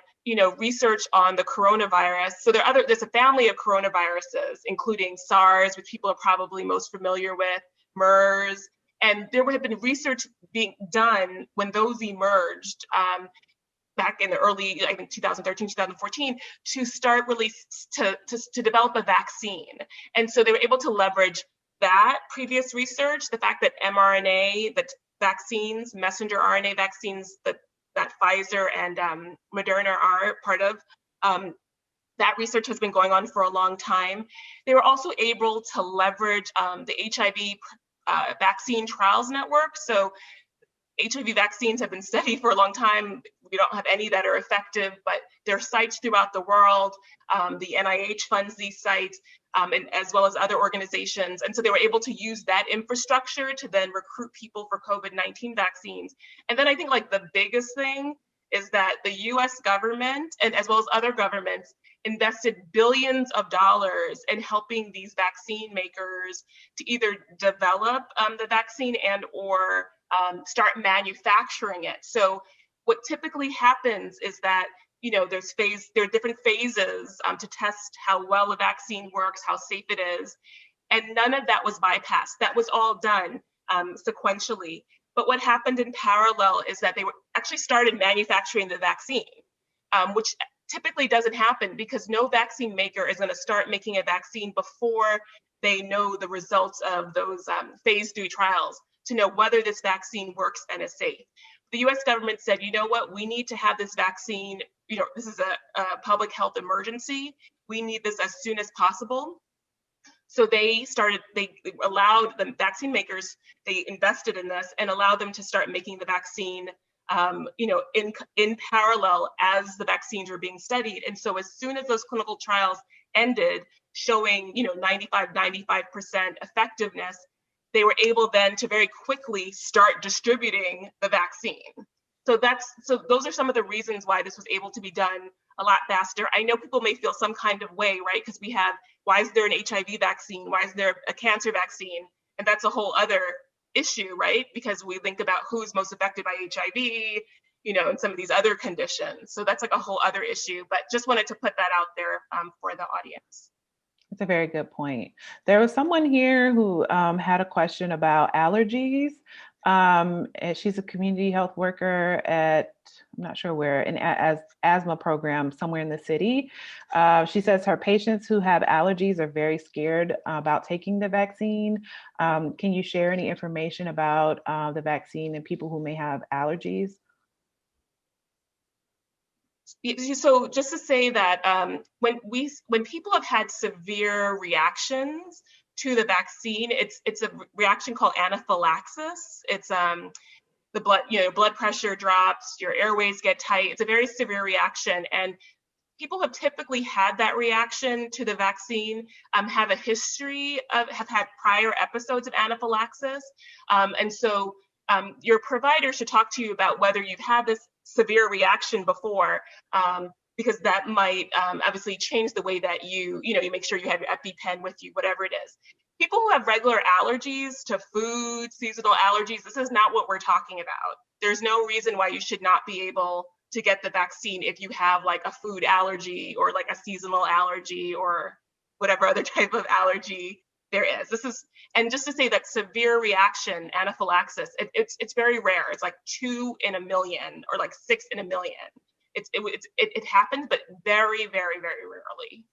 S5: research on the coronavirus. So there's a family of coronaviruses, including SARS, which people are probably most familiar with, MERS, and there had been research being done when those emerged back in the early, I think 2013, 2014, to start really to develop a vaccine. And so they were able to leverage that previous research, the fact that mRNA, that vaccines, messenger RNA vaccines that Pfizer and Moderna are part of, that research has been going on for a long time. They were also able to leverage the HIV vaccine trials network. So HIV vaccines have been studied for a long time. We don't have any that are effective, but there are sites throughout the world. The NIH funds these sites, and as well as other organizations. And so they were able to use that infrastructure to then recruit people for COVID-19 vaccines. And then I think like the biggest thing is that the US government, and as well as other governments, invested billions of dollars in helping these vaccine makers to either develop the vaccine and or start manufacturing it. So what typically happens is that, there are different phases to test how well a vaccine works, how safe it is. And none of that was bypassed. That was all done sequentially. But what happened in parallel is that they actually started manufacturing the vaccine, which typically doesn't happen because no vaccine maker is going to start making a vaccine before they know the results of those phase 3 trials to know whether this vaccine works and is safe. The US government said, you know what, we need to have this vaccine, this is a public health emergency. We need this as soon as possible. So they allowed the vaccine makers, they invested in this and allowed them to start making the vaccine, in parallel as the vaccines were being studied. And so as soon as those clinical trials ended, showing, 95% effectiveness, they were able then to very quickly start distributing the vaccine. So those are some of the reasons why this was able to be done a lot faster. I know people may feel some kind of way, right? Because why is there an HIV vaccine? Why is there a cancer vaccine? And that's a whole other issue, right? Because we think about who's most affected by HIV, and some of these other conditions. So that's like a whole other issue, but just wanted to put that out there for the audience.
S3: That's a very good point. There was someone here who had a question about allergies. And she's a community health worker at, I'm not sure where, an asthma program somewhere in the city. She says her patients who have allergies are very scared about taking the vaccine. Can you share any information about the vaccine and people who may have allergies?
S5: So just to say that when people have had severe reactions to the vaccine, it's a reaction called anaphylaxis. It's the blood pressure drops, your airways get tight. It's a very severe reaction, and people have typically had that reaction to the vaccine, have a history of, have had prior episodes of anaphylaxis, and so your provider should talk to you about whether you've had this severe reaction before, because that might obviously change the way that you make sure you have your EpiPen with you, whatever it is. People who have regular allergies to food, seasonal allergies, this is not what we're talking about. There's no reason why you should not be able to get the vaccine if you have like a food allergy or like a seasonal allergy or whatever other type of allergy there is. And just to say that severe reaction, anaphylaxis, it's very rare. It's like 2 in a million or like 6 in a million. It happens, but very, very, very rarely.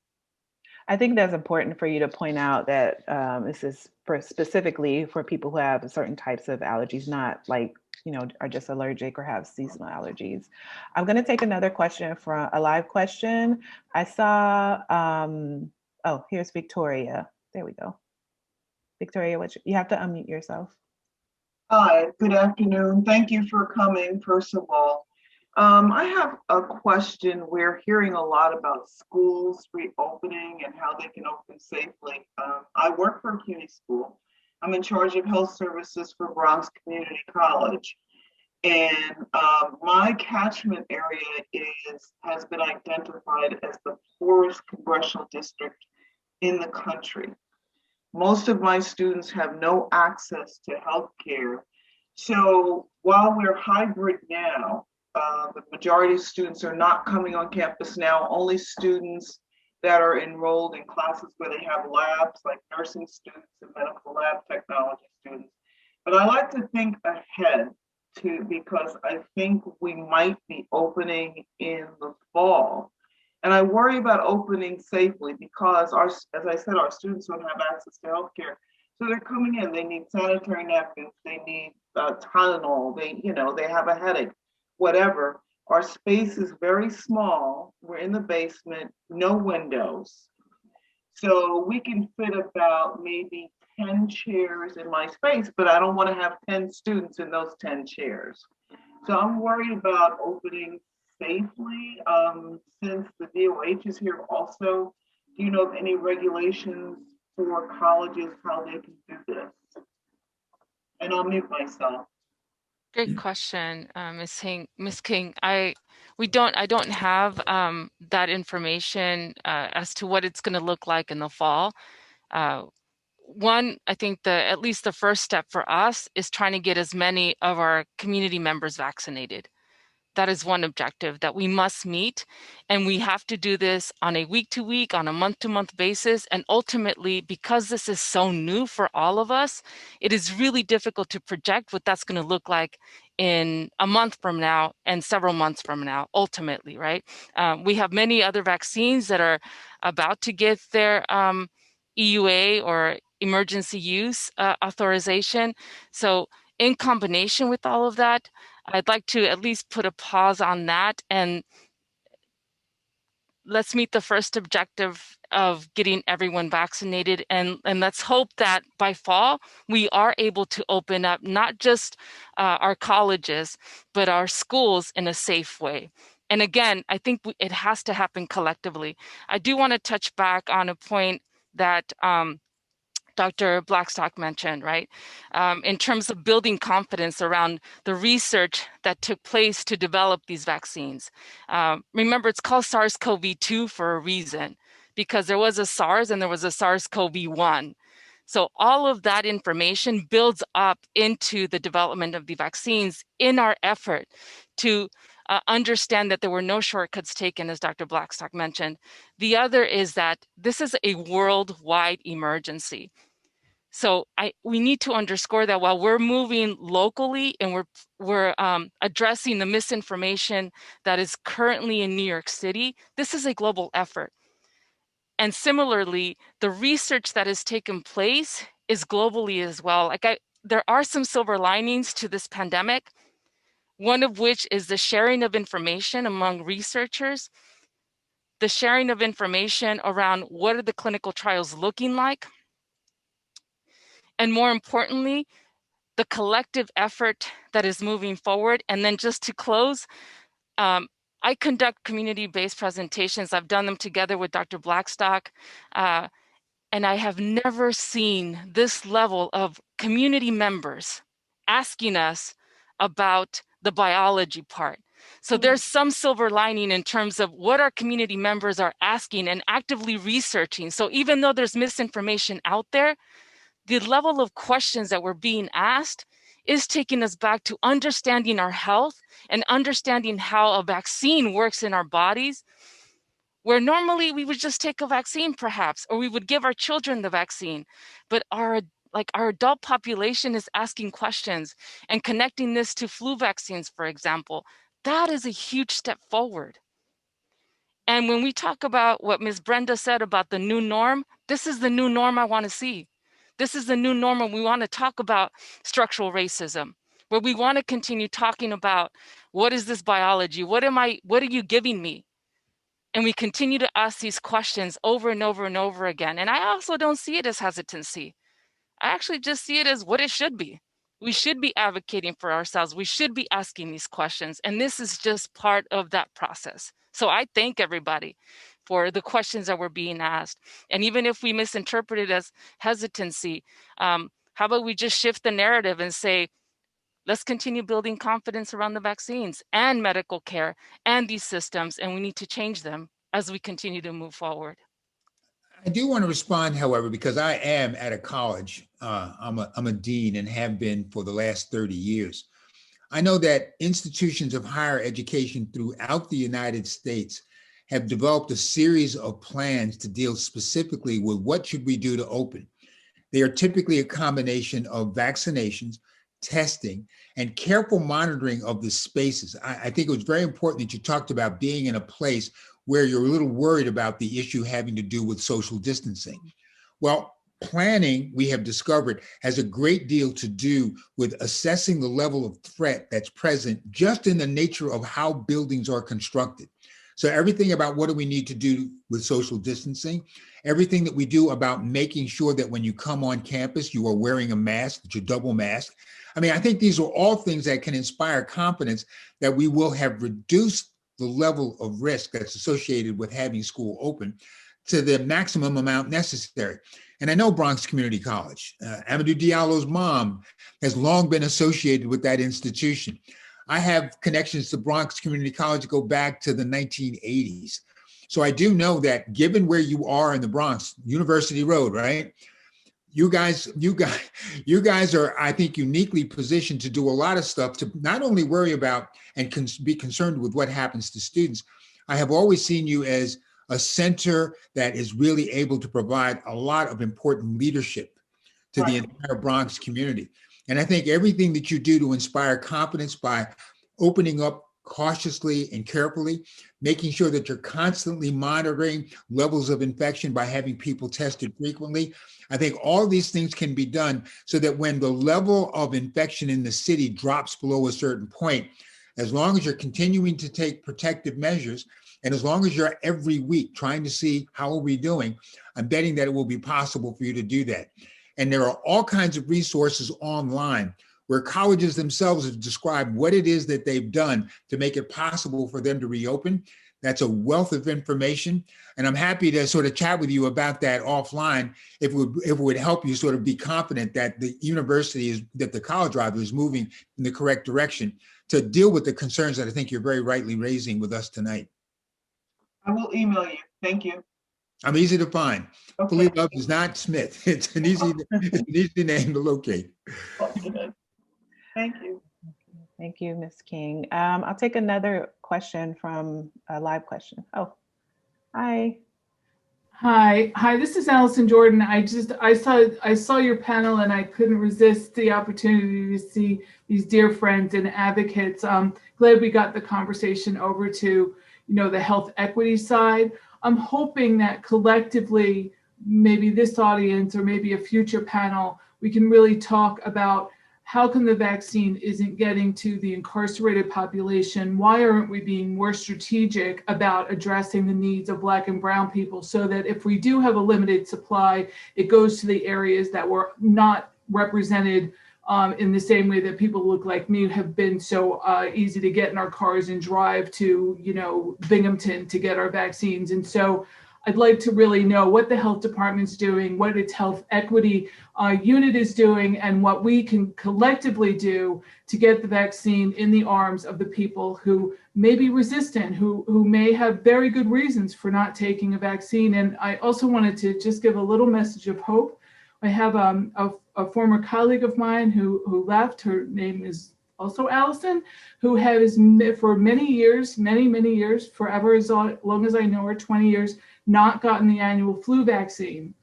S3: I think that's important for you to point out that this is specifically for people who have certain types of allergies, not like, are just allergic or have seasonal allergies. I'm going to take another question from a live question. I saw, oh, here's Victoria. There we go. Victoria, you have to unmute yourself.
S8: Hi, good afternoon. Thank you for coming, first of all. I have a question. We're hearing a lot about schools reopening and how they can open safely. I work for a CUNY school. I'm in charge of health services for Bronx Community College. And my catchment area has been identified as the poorest congressional district in the country. Most of my students have no access to healthcare. So while we're hybrid now, the majority of students are not coming on campus now, only students that are enrolled in classes where they have labs, like nursing students and medical lab technology students. But I like to think ahead because I think we might be opening in the fall. And I worry about opening safely because as I said, our students don't have access to healthcare. So they're coming in, they need sanitary napkins, they need Tylenol, they have a headache, whatever. Our space is very small. We're in the basement, no windows. So we can fit about maybe 10 chairs in my space, but I don't want to have 10 students in those 10 chairs. So I'm worried about opening safely. Since the DOH is here also, do you know of any regulations for colleges, how they can do this? And I'll mute myself.
S4: Great question, Ms. King. I don't have that information as to what it's going to look like in the fall. One, I think at least the first step for us is trying to get as many of our community members vaccinated. That is one objective that we must meet, and we have to do this on a week-to-week, on a month-to-month basis, and ultimately, because this is so new for all of us, it is really difficult to project what that's going to look like in a month from now and several months from now, ultimately, right? We have many other vaccines that are about to get their EUA or emergency use authorization. So in combination with all of that, I'd like to at least put a pause on that and let's meet the first objective of getting everyone vaccinated. And let's hope that by fall, we are able to open up not just our colleges, but our schools in a safe way. And again, I think it has to happen collectively. I do want to touch back on a point that Dr. Blackstock mentioned, right? In terms of building confidence around the research that took place to develop these vaccines. Remember, it's called SARS-CoV-2 for a reason, because there was a SARS and there was a SARS-CoV-1. So all of that information builds up into the development of the vaccines in our effort to understand that there were no shortcuts taken, as Dr. Blackstock mentioned. The other is that this is a worldwide emergency. So we need to underscore that while we're moving locally and we're addressing the misinformation that is currently in New York City, this is a global effort. And similarly, the research that has taken place is globally as well. There are some silver linings to this pandemic, one of which is the sharing of information among researchers, the sharing of information around what are the clinical trials looking like, and more importantly, the collective effort that is moving forward. And then just to close, I conduct community-based presentations. I've done them together with Dr. Blackstock, and I have never seen this level of community members asking us about the biology part. So there's some silver lining in terms of what our community members are asking and actively researching. So even though there's misinformation out there, the level of questions that were being asked is taking us back to understanding our health and understanding how a vaccine works in our bodies, where normally we would just take a vaccine perhaps, or we would give our children the vaccine. But our adult population is asking questions and connecting this to flu vaccines, for example. That is a huge step forward. And when we talk about what Ms. Brenda said about the new norm, this is the new norm I want to see. This is the new norm when we want to talk about structural racism, where we want to continue talking about what is this biology? What are you giving me? And we continue to ask these questions over and over and over again. And I also don't see it as hesitancy. I actually just see it as what it should be. We should be advocating for ourselves. We should be asking these questions. And this is just part of that process. So I thank everybody for the questions that were being asked. And even if we misinterpret it as hesitancy, how about we just shift the narrative and say, let's continue building confidence around the vaccines and medical care and these systems, and we need to change them as we continue to move forward.
S6: I do want to respond, however, because I am at a college. I'm a dean and have been for the last 30 years. I know that institutions of higher education throughout the United States have developed a series of plans to deal specifically with what should we do to open. They are typically a combination of vaccinations, testing, and careful monitoring of the spaces. I think it was very important that you talked about being in a place where you're a little worried about the issue having to do with social distancing. Well, planning, we have discovered, has a great deal to do with assessing the level of threat that's present just in the nature of how buildings are constructed. So everything about what do we need to do with social distancing, everything that we do about making sure that when you come on campus, you are wearing a mask, that you're double masked. I mean, I think these are all things that can inspire confidence that we will have reduced the level of risk that's associated with having school open to the maximum amount necessary. And I know Bronx Community College. Amadou Diallo's mom has long been associated with that institution. I have connections to Bronx Community College that go back to the 1980s. So I do know that given where you are in the Bronx, University Road, right? You guys are, I think, uniquely positioned to do a lot of stuff to not only worry about and be concerned with what happens to students. I have always seen you as a center that is really able to provide a lot of important leadership to the entire Bronx community. And I think everything that you do to inspire confidence by opening up cautiously and carefully, making sure that you're constantly monitoring levels of infection by having people tested frequently. I think all these things can be done so that when the level of infection in the city drops below a certain point, as long as you're continuing to take protective measures, and as long as you're every week trying to see how are we doing, I'm betting that it will be possible for you to do that. And there are all kinds of resources online where colleges themselves have described what it is that they've done to make it possible for them to reopen. That's a wealth of information. And I'm happy to sort of chat with you about that offline if it would help you sort of be confident that the university that the college rather is moving in the correct direction to deal with the concerns that I think you're very rightly raising with us tonight.
S8: I will email you. Thank you.
S6: I'm easy to find.
S8: Okay.
S6: Fullilove is not Smith. It's an easy name to locate.
S8: Okay. Thank you.
S3: Thank you, Ms. King. I'll take another question from a live question. Oh, hi.
S9: Hi, this is Allison Jordan. I saw your panel and I couldn't resist the opportunity to see these dear friends and advocates. Glad we got the conversation over to, the health equity side. I'm hoping that collectively, maybe this audience or maybe a future panel, we can really talk about how come the vaccine isn't getting to the incarcerated population? Why aren't we being more strategic about addressing the needs of Black and Brown people so that if we do have a limited supply, it goes to the areas that were not represented in the same way that people look like me have been so easy to get in our cars and drive to, Binghamton to get our vaccines. And so I'd like to really know what the health department's doing, what its health equity unit is doing, and what we can collectively do to get the vaccine in the arms of the people who may be resistant, who may have very good reasons for not taking a vaccine. And I also wanted to just give a little message of hope. I have a former colleague of mine who left. Her name is also Allison, who has for many years, forever, as long as I know her, 20 years, not gotten the annual flu vaccine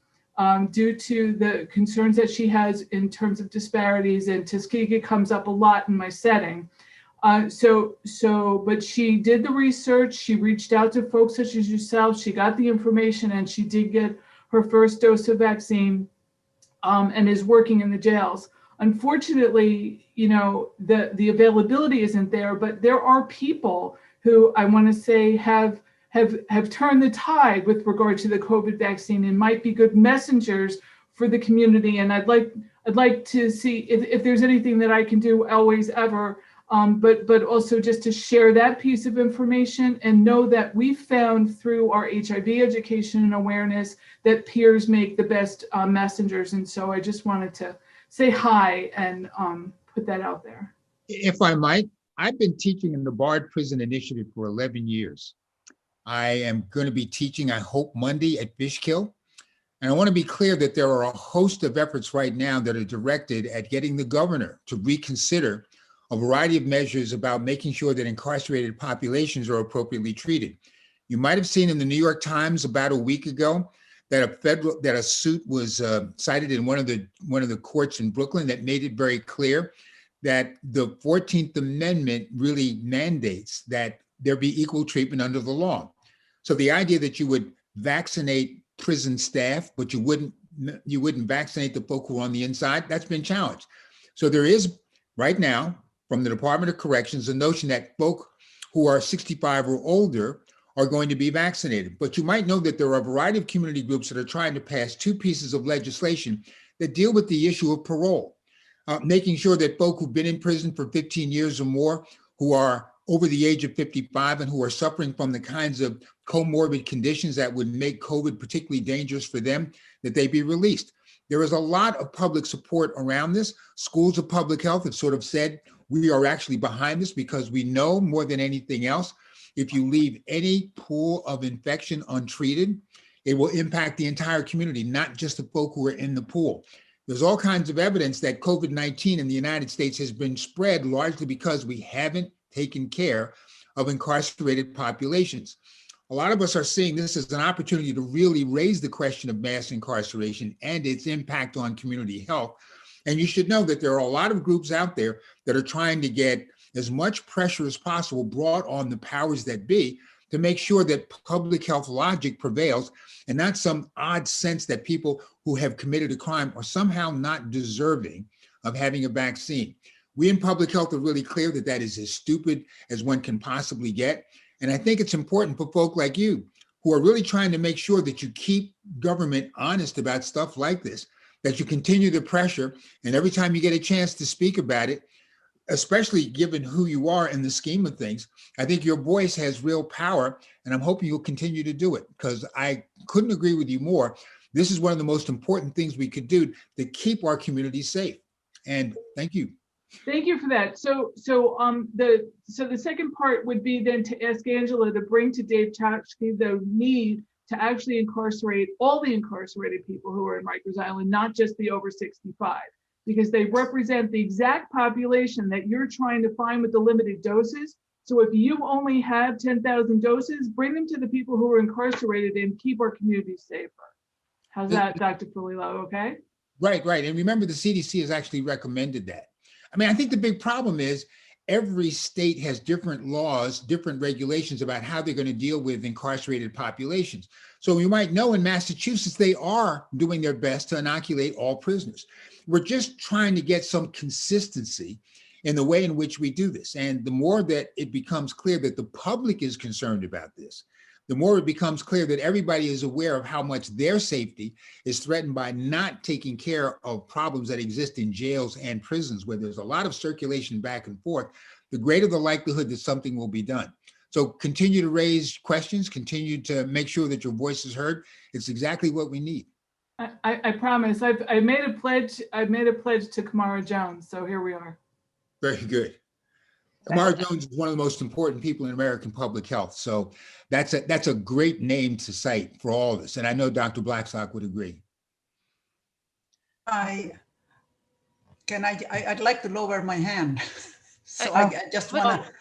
S9: due to the concerns that she has in terms of disparities, and Tuskegee comes up a lot in my setting. But she did the research, she reached out to folks such as yourself, she got the information, and she did get her first dose of vaccine and is working in the jails. Unfortunately, the availability isn't there, but there are people who I want to say have turned the tide with regard to the COVID vaccine and might be good messengers for the community. And I'd like to see if there's anything that I can do, always, ever, but also just to share that piece of information and know that we found through our HIV education and awareness that peers make the best messengers. And so I just wanted to say hi and put that out there.
S6: If I might, I've been teaching in the Barred Prison Initiative for 11 years. I am going to be teaching, I hope, Monday at Fishkill. And I want to be clear that there are a host of efforts right now that are directed at getting the governor to reconsider a variety of measures about making sure that incarcerated populations are appropriately treated. You might have seen in the New York Times about a week ago that a suit was cited in one of the courts in Brooklyn that made it very clear that the 14th Amendment really mandates that there be equal treatment under the law. So the idea that you would vaccinate prison staff, but you wouldn't vaccinate the folk who are on the inside, that's been challenged. So there is right now from the Department of Corrections a notion that folk who are 65 or older are going to be vaccinated. But you might know that there are a variety of community groups that are trying to pass two pieces of legislation that deal with the issue of parole, making sure that folk who've been in prison for 15 years or more, who are over the age of 55 and who are suffering from the kinds of comorbid conditions that would make COVID particularly dangerous for them, that they be released. There is a lot of public support around this. Schools of public health have sort of said, we are actually behind this because we know more than anything else, if you leave any pool of infection untreated, it will impact the entire community, not just the folk who are in the pool. There's all kinds of evidence that COVID-19 in the United States has been spread largely because we haven't taken care of incarcerated populations. A lot of us are seeing this as an opportunity to really raise the question of mass incarceration and its impact on community health. And you should know that there are a lot of groups out there that are trying to get as much pressure as possible brought on the powers that be to make sure that public health logic prevails and not some odd sense that people who have committed a crime are somehow not deserving of having a vaccine. We in public health are really clear that that is as stupid as one can possibly get. And I think it's important for folk like you who are really trying to make sure that you keep government honest about stuff like this, that you continue the pressure, and every time you get a chance to speak about it, especially given who you are in the scheme of things, I think your voice has real power, and I'm hoping you'll continue to do it because I couldn't agree with you more. This is one of the most important things we could do to keep our community safe. And thank you.
S9: Thank you for that. So the second part would be then to ask Angela to bring to Dave Chachki the need to actually incarcerate all the incarcerated people who are in Rikers Island, not just the over 65, because they represent the exact population that you're trying to find with the limited doses. So if you only have 10,000 doses, bring them to the people who are incarcerated and keep our communities safer. How's that, Dr. Fullilove, okay?
S6: Right. And remember, the CDC has actually recommended that. I mean, I think the big problem is every state has different laws, different regulations about how they're going to deal with incarcerated populations. So you might know in Massachusetts, they are doing their best to inoculate all prisoners. We're just trying to get some consistency in the way in which we do this. And the more that it becomes clear that the public is concerned about this, the more it becomes clear that everybody is aware of how much their safety is threatened by not taking care of problems that exist in jails and prisons, where there's a lot of circulation back and forth, the greater the likelihood that something will be done. So continue to raise questions, continue to make sure that your voice is heard. It's exactly what we need.
S9: I promise. I made a pledge. I made a pledge to Kamara Jones. So here we are.
S6: Very good. Kamara Jones is one of the most important people in American public health. So that's a great name to cite for all of us. And I know Dr. Blackstock would agree.
S10: I'd like to lower my hand. So I just want to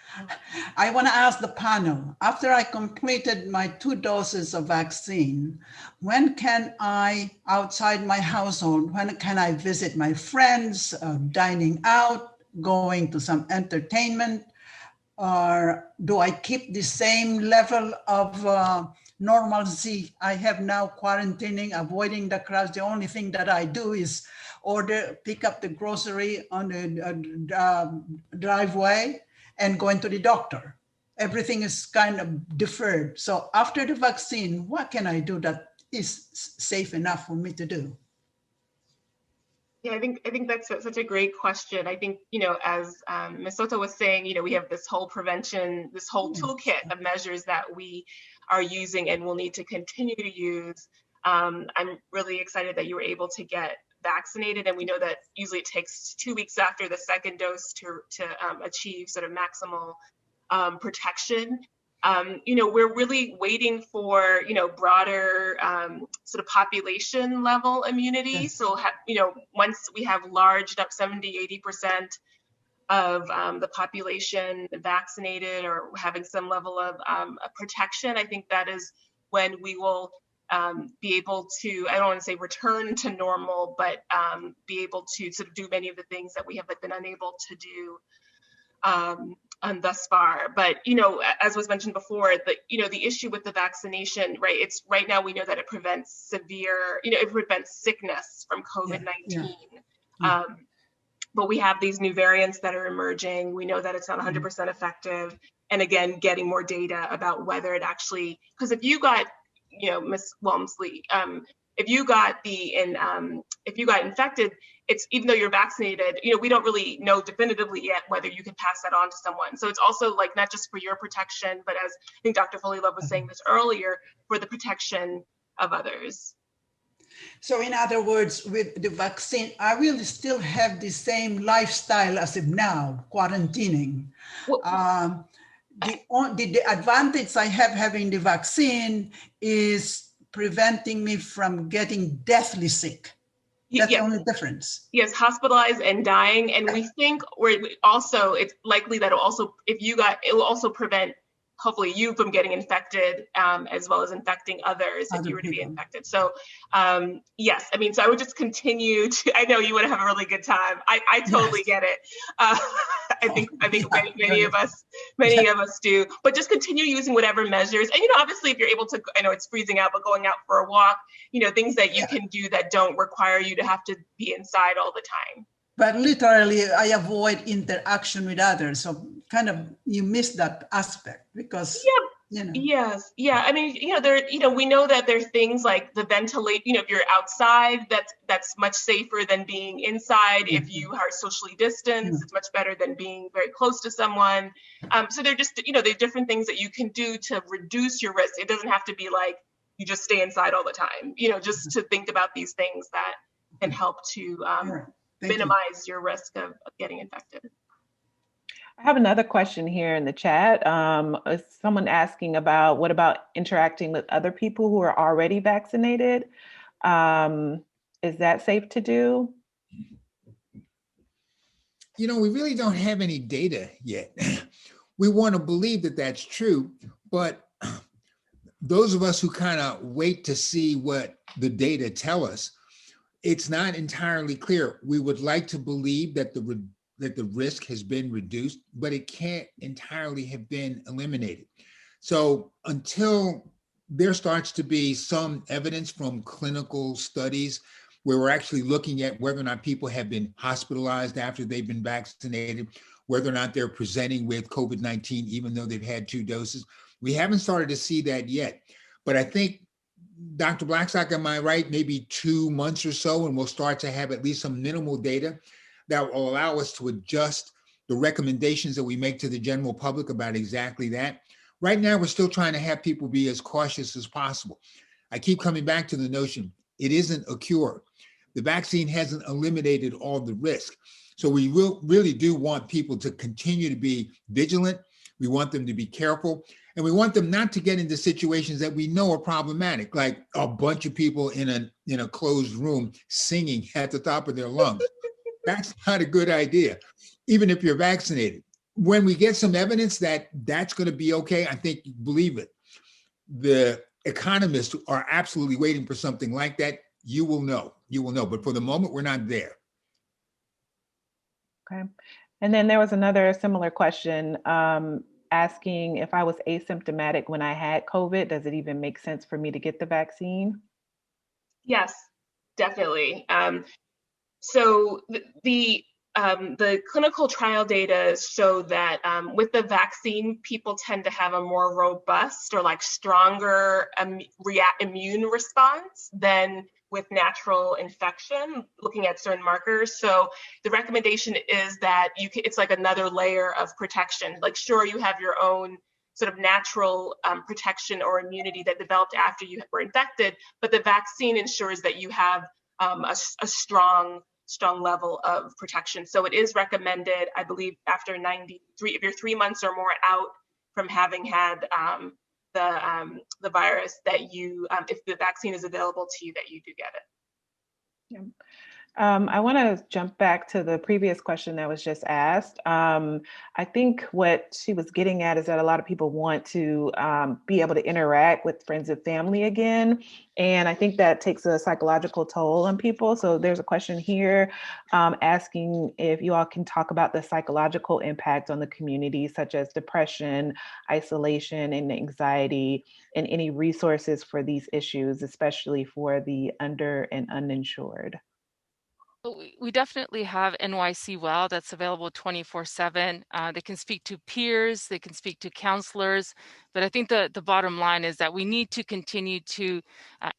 S10: ask the panel, after I completed my 2 doses of vaccine, when can I, outside my household, when can I visit my friends, dining out, going to some entertainment, or do I keep the same level of normalcy I have now, quarantining, avoiding the crowds? The only thing that I do is pick up the grocery on the driveway and going to the doctor. Everything is kind of deferred. So after the vaccine, what can I do that is safe enough for me to do?
S5: Yeah, I think that's such a great question. I think, as Ms. Soto was saying, we have this whole prevention, this whole toolkit of measures that we are using and will need to continue to use. I'm really excited that you were able to get vaccinated, and we know that usually it takes 2 weeks after the second dose to achieve sort of maximal protection. We're really waiting for, broader sort of population level immunity. Yes. So, once we have large up 70, 80% of the population vaccinated or having some level of protection, I think that is when we will be able to, I don't want to say return to normal, but be able to sort of do many of the things that we have been unable to do thus far. But, as was mentioned before, the issue with the vaccination, right? It's right now we know that it prevents it prevents sickness from COVID-19. Yeah. But we have these new variants that are emerging. We know that it's not 100% effective. And again, getting more data about whether it actually, because if you got, Ms. Walmsley, if you got infected, it's, even though you're vaccinated, we don't really know definitively yet whether you can pass that on to someone. So it's also like not just for your protection, but as I think Dr. Fullilove was saying this earlier, for the protection of others.
S10: So in other words, with the vaccine, I will still have the same lifestyle as of now, quarantining. Well, the advantage I have having the vaccine is preventing me from getting deathly sick. That's the only difference.
S5: Yes, hospitalized and dying. And we think it's likely that it will also prevent, hopefully, you from getting infected, as well as infecting others if you were to be infected. So yes, so I would just continue to, I know you want to have a really good time. I totally get it. I think many of us do, but just continue using whatever measures. And, obviously if you're able to, I know it's freezing out, but going out for a walk, things that you can do that don't require you to have to be inside all the time.
S10: But literally, I avoid interaction with others. So kind of you miss that aspect because,
S5: Yes. Yeah. We know that there's things like the ventilation, if you're outside, that's much safer than being inside. Mm-hmm. If you are socially distanced, it's much better than being very close to someone. So they're just, there are different things that you can do to reduce your risk. It doesn't have to be like you just stay inside all the time, just to think about these things that can help to minimize your risk of getting infected.
S3: I have another question here in the chat. Someone asking about what about interacting with other people who are already vaccinated? Is that safe to do?
S6: You know, we really don't have any data yet. We want to believe that that's true, but those of us who kind of wait to see what the data tell us, it's not entirely clear. We would like to believe that the risk has been reduced, but it can't entirely have been eliminated. So until there starts to be some evidence from clinical studies where we're actually looking at whether or not people have been hospitalized after they've been vaccinated, whether or not they're presenting with COVID-19, even though they've had 2 doses, we haven't started to see that yet. But I think, Dr. Blackstock, am I right? Maybe 2 months or so, and we'll start to have at least some minimal data that will allow us to adjust the recommendations that we make to the general public about exactly that. Right now, we're still trying to have people be as cautious as possible. I keep coming back to the notion, it isn't a cure. The vaccine hasn't eliminated all the risk. So we really do want people to continue to be vigilant. We want them to be careful. And we want them not to get into situations that we know are problematic, like a bunch of people in a closed room singing at the top of their lungs. That's not a good idea, even if you're vaccinated. When we get some evidence that that's going to be okay, I think, believe it, the economists are absolutely waiting for something like that. You will know. But for the moment, we're not there.
S3: Okay. And then there was another similar question asking if I was asymptomatic when I had COVID, does it even make sense for me to get the vaccine?
S5: Yes, definitely. So the clinical trial data show that with the vaccine, people tend to have a more robust or like stronger immune response than with natural infection, looking at certain markers. So the recommendation is that it's like another layer of protection. Like, sure, you have your own sort of natural protection or immunity that developed after you were infected, but the vaccine ensures that you have a strong level of protection. So it is recommended, I believe, after 93, if you're 3 months or more out from having had the virus, that you, if the vaccine is available to you, that you do get it.
S3: Yeah. I want to jump back to the previous question that was just asked. I think what she was getting at is that a lot of people want to be able to interact with friends and family again. And I think that takes a psychological toll on people. So there's a question here asking if you all can talk about the psychological impact on the community, such as depression, isolation, and anxiety, and any resources for these issues, especially for the under and uninsured.
S4: We definitely have NYC Well that's available 24/7. They can speak to peers, they can speak to counselors, but I think the bottom line is that we need to continue to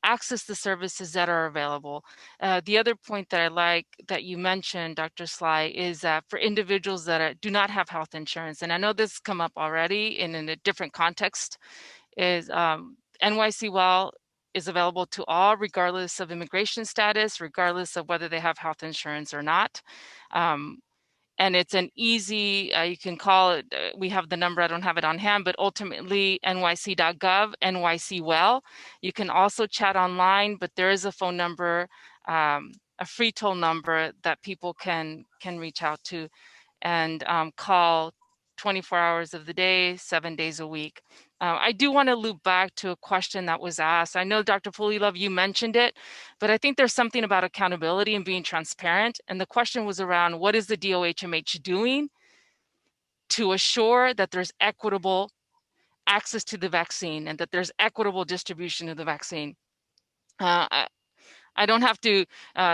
S4: access the services that are available. The other point that I like that you mentioned, Dr. Sly, is that for individuals that do not have health insurance, and I know this has come up already in a different context, is NYC Well is available to all, regardless of immigration status, regardless of whether they have health insurance or not. And it's an easy, you can call it, we have the number, I don't have it on hand, but ultimately nyc.gov, NYC Well. You can also chat online, but there is a phone number, a free toll number that people can reach out to and call 24 hours of the day, 7 days a week. I do want to loop back to a question that was asked. I know, Dr. Fullilove, you mentioned it, but I think there's something about accountability and being transparent. And the question was around, what is the DOHMH doing to assure that there's equitable access to the vaccine and that there's equitable distribution of the vaccine? I don't have to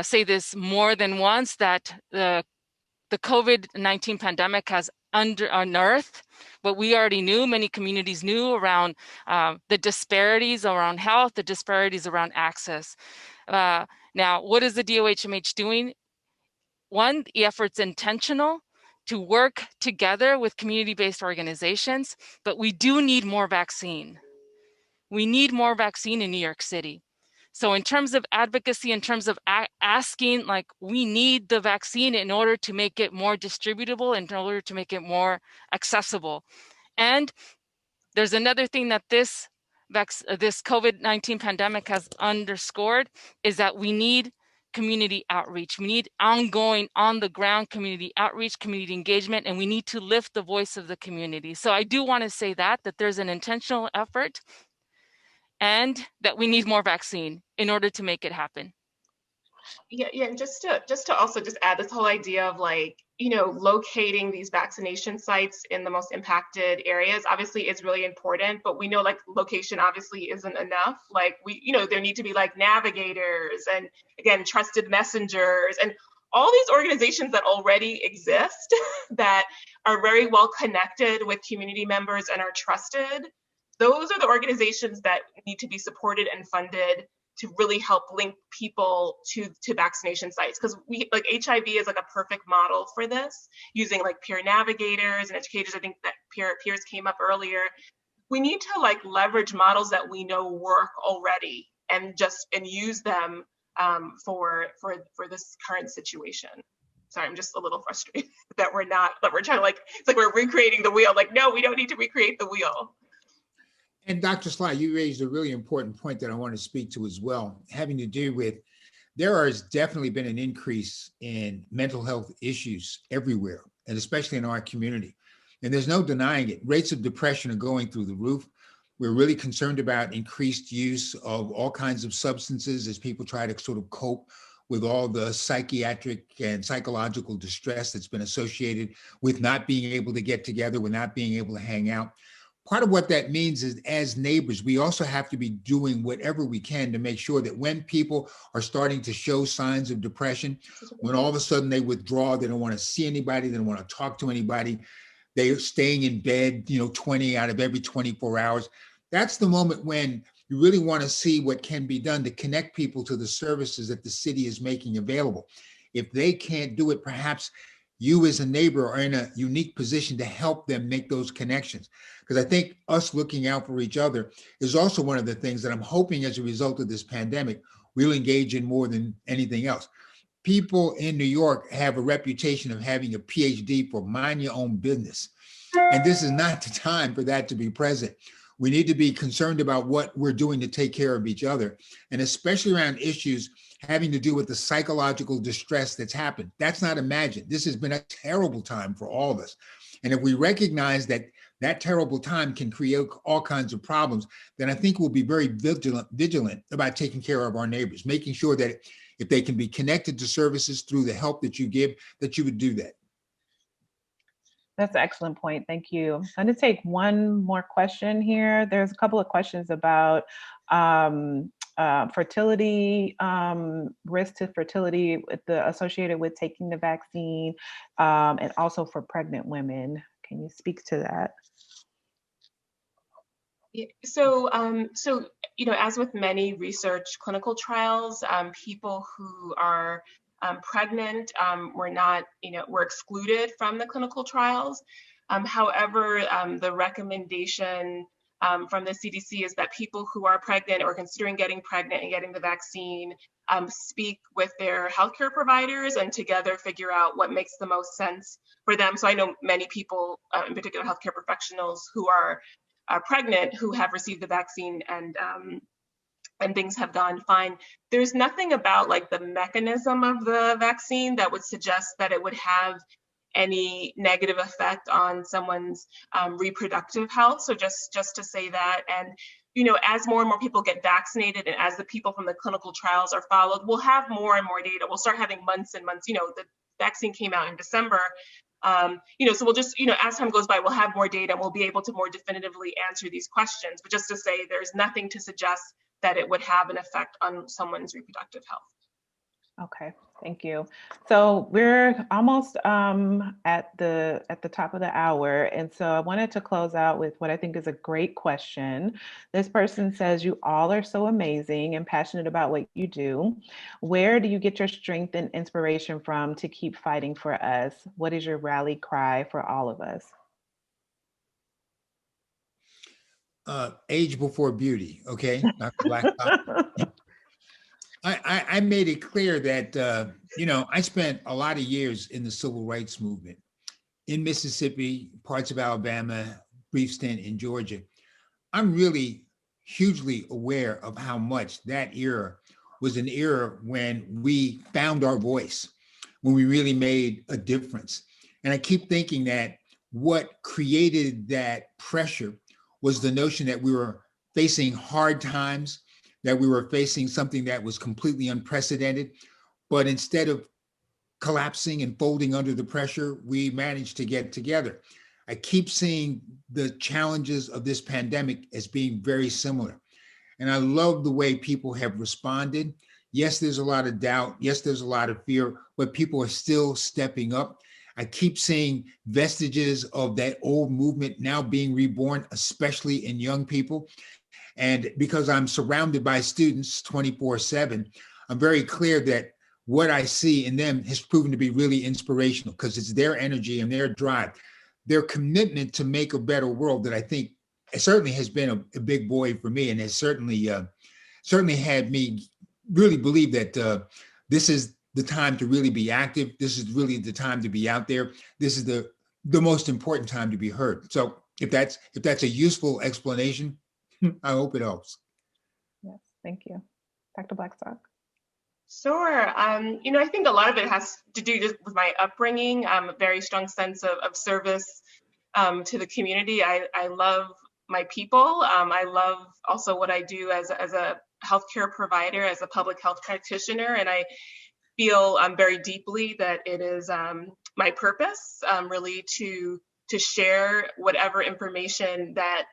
S4: say this more than once, that the COVID-19 pandemic has unearthed what we already knew, many communities knew, around the disparities around health, the disparities around access. Now, what is the DOHMH doing? One, the effort's intentional to work together with community-based organizations, but we do need more vaccine. We need more vaccine in New York City. So in terms of advocacy, in terms of asking, like, we need the vaccine in order to make it more distributable, in order to make it more accessible. And there's another thing that this COVID-19 pandemic has underscored, is that we need community outreach. We need ongoing, on the ground community outreach, community engagement, and we need to lift the voice of the community. So I do want to say that there's an intentional effort, and that we need more vaccine in order to make it happen.
S5: Yeah, and just to also just add this whole idea of, like, you know, locating these vaccination sites in the most impacted areas obviously is really important, but we know, like, location obviously isn't enough. Like, there need to be, like, navigators and, again, trusted messengers and all these organizations that already exist that are very well connected with community members and are trusted. Those are the organizations that need to be supported and funded to really help link people to vaccination sites. Because like HIV is like a perfect model for this, using like peer navigators and educators. I think that peers came up earlier. We need to like leverage models that we know work already and use them for this current situation. Sorry, I'm just a little frustrated that we're trying to, like, it's like we're recreating the wheel. Like, no, we don't need to recreate the wheel.
S6: And Dr. Sly, you raised a really important point that I want to speak to as well, having to do with, there has definitely been an increase in mental health issues everywhere, and especially in our community. And there's no denying it. Rates of depression are going through the roof. We're really concerned about increased use of all kinds of substances as people try to sort of cope with all the psychiatric and psychological distress that's been associated with not being able to get together, with not being able to hang out. Part of what that means is, as neighbors, we also have to be doing whatever we can to make sure that when people are starting to show signs of depression, when all of a sudden they withdraw, they don't want to see anybody, they don't want to talk to anybody, they're staying in bed, 20 out of every 24 hours. That's the moment when you really want to see what can be done to connect people to the services that the city is making available. If they can't do it, perhaps you as a neighbor are in a unique position to help them make those connections. Because I think us looking out for each other is also one of the things that I'm hoping as a result of this pandemic, we'll engage in more than anything else. People in New York have a reputation of having a PhD for mind your own business. And this is not the time for that to be present. We need to be concerned about what we're doing to take care of each other, and especially around issues having to do with the psychological distress that's happened. That's not imagined. This has been a terrible time for all of us. And if we recognize that that terrible time can create all kinds of problems, then I think we'll be very vigilant about taking care of our neighbors, making sure that if they can be connected to services through the help that you give, that you would do that.
S3: That's an excellent point. Thank you. I'm going to take one more question here. There's a couple of questions about fertility, risk to fertility associated with taking the vaccine, and also for pregnant women. Can you speak to that?
S5: Yeah, so, as with many research clinical trials, people who are pregnant were excluded from the clinical trials. However, the recommendation from the CDC is that people who are pregnant or considering getting pregnant and getting the vaccine speak with their healthcare providers and together figure out what makes the most sense for them. So I know many people, in particular healthcare professionals, who are pregnant who have received the vaccine and things have gone fine. There's nothing about like the mechanism of the vaccine that would suggest that it would have any negative effect on someone's reproductive health. So just to say that, and as more and more people get vaccinated and as the people from the clinical trials are followed, we'll have more and more data. We'll start having months and months. The vaccine came out in December. So we'll just, as time goes by, we'll have more data and we'll be able to more definitively answer these questions. But just to say, there's nothing to suggest that it would have an effect on someone's reproductive health.
S3: Okay, thank you. So we're almost at the top of the hour, and so I wanted to close out with what I think is a great question. This person says, "You all are so amazing and passionate about what you do. Where do you get your strength and inspiration from to keep fighting for us? What is your rally cry for all of us?"
S6: Age before beauty, okay? Dr. Blackstock. I made it clear that, I spent a lot of years in the civil rights movement in Mississippi, parts of Alabama, brief stint in Georgia. I'm really hugely aware of how much that era was an era when we found our voice, when we really made a difference. And I keep thinking that what created that pressure was the notion that we were facing hard times, that we were facing something that was completely unprecedented. But instead of collapsing and folding under the pressure, we managed to get together. I keep seeing the challenges of this pandemic as being very similar. And I love the way people have responded. Yes, there's a lot of doubt. Yes, there's a lot of fear, but people are still stepping up. I keep seeing vestiges of that old movement now being reborn, especially in young people. And because I'm surrounded by students 24/7, I'm very clear that what I see in them has proven to be really inspirational because it's their energy and their drive, their commitment to make a better world that I think certainly has been a big void for me and has certainly had me really believe that this is the time to really be active. This is really the time to be out there. This is the most important time to be heard. So if that's a useful explanation, I hope it helps.
S3: Yes, thank you. Dr. Blackstock.
S5: Sure. I think a lot of it has to do just with my upbringing, a very strong sense of service to the community. I love my people. I love also what I do as a healthcare provider, as a public health practitioner, and I feel very deeply that it is my purpose really to share whatever information that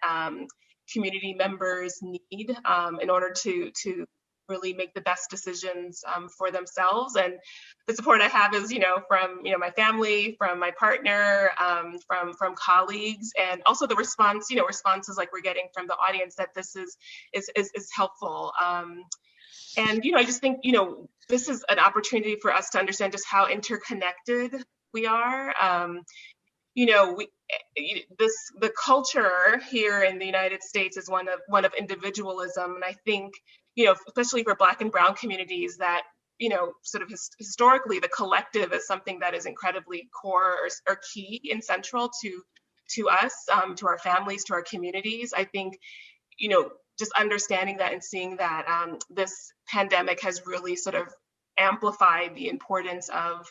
S5: community members need in order to really make the best decisions for themselves. And the support I have is, from my family, from my partner, from colleagues, and also the responses like we're getting from the audience that this is helpful. And I just think this is an opportunity for us to understand just how interconnected we are. The culture here in the United States is one of individualism, and I think especially for Black and Brown communities that sort of historically the collective is something that is incredibly core or key and central to us, to our families, to our communities. I think just understanding that and seeing that this pandemic has really sort of amplified the importance of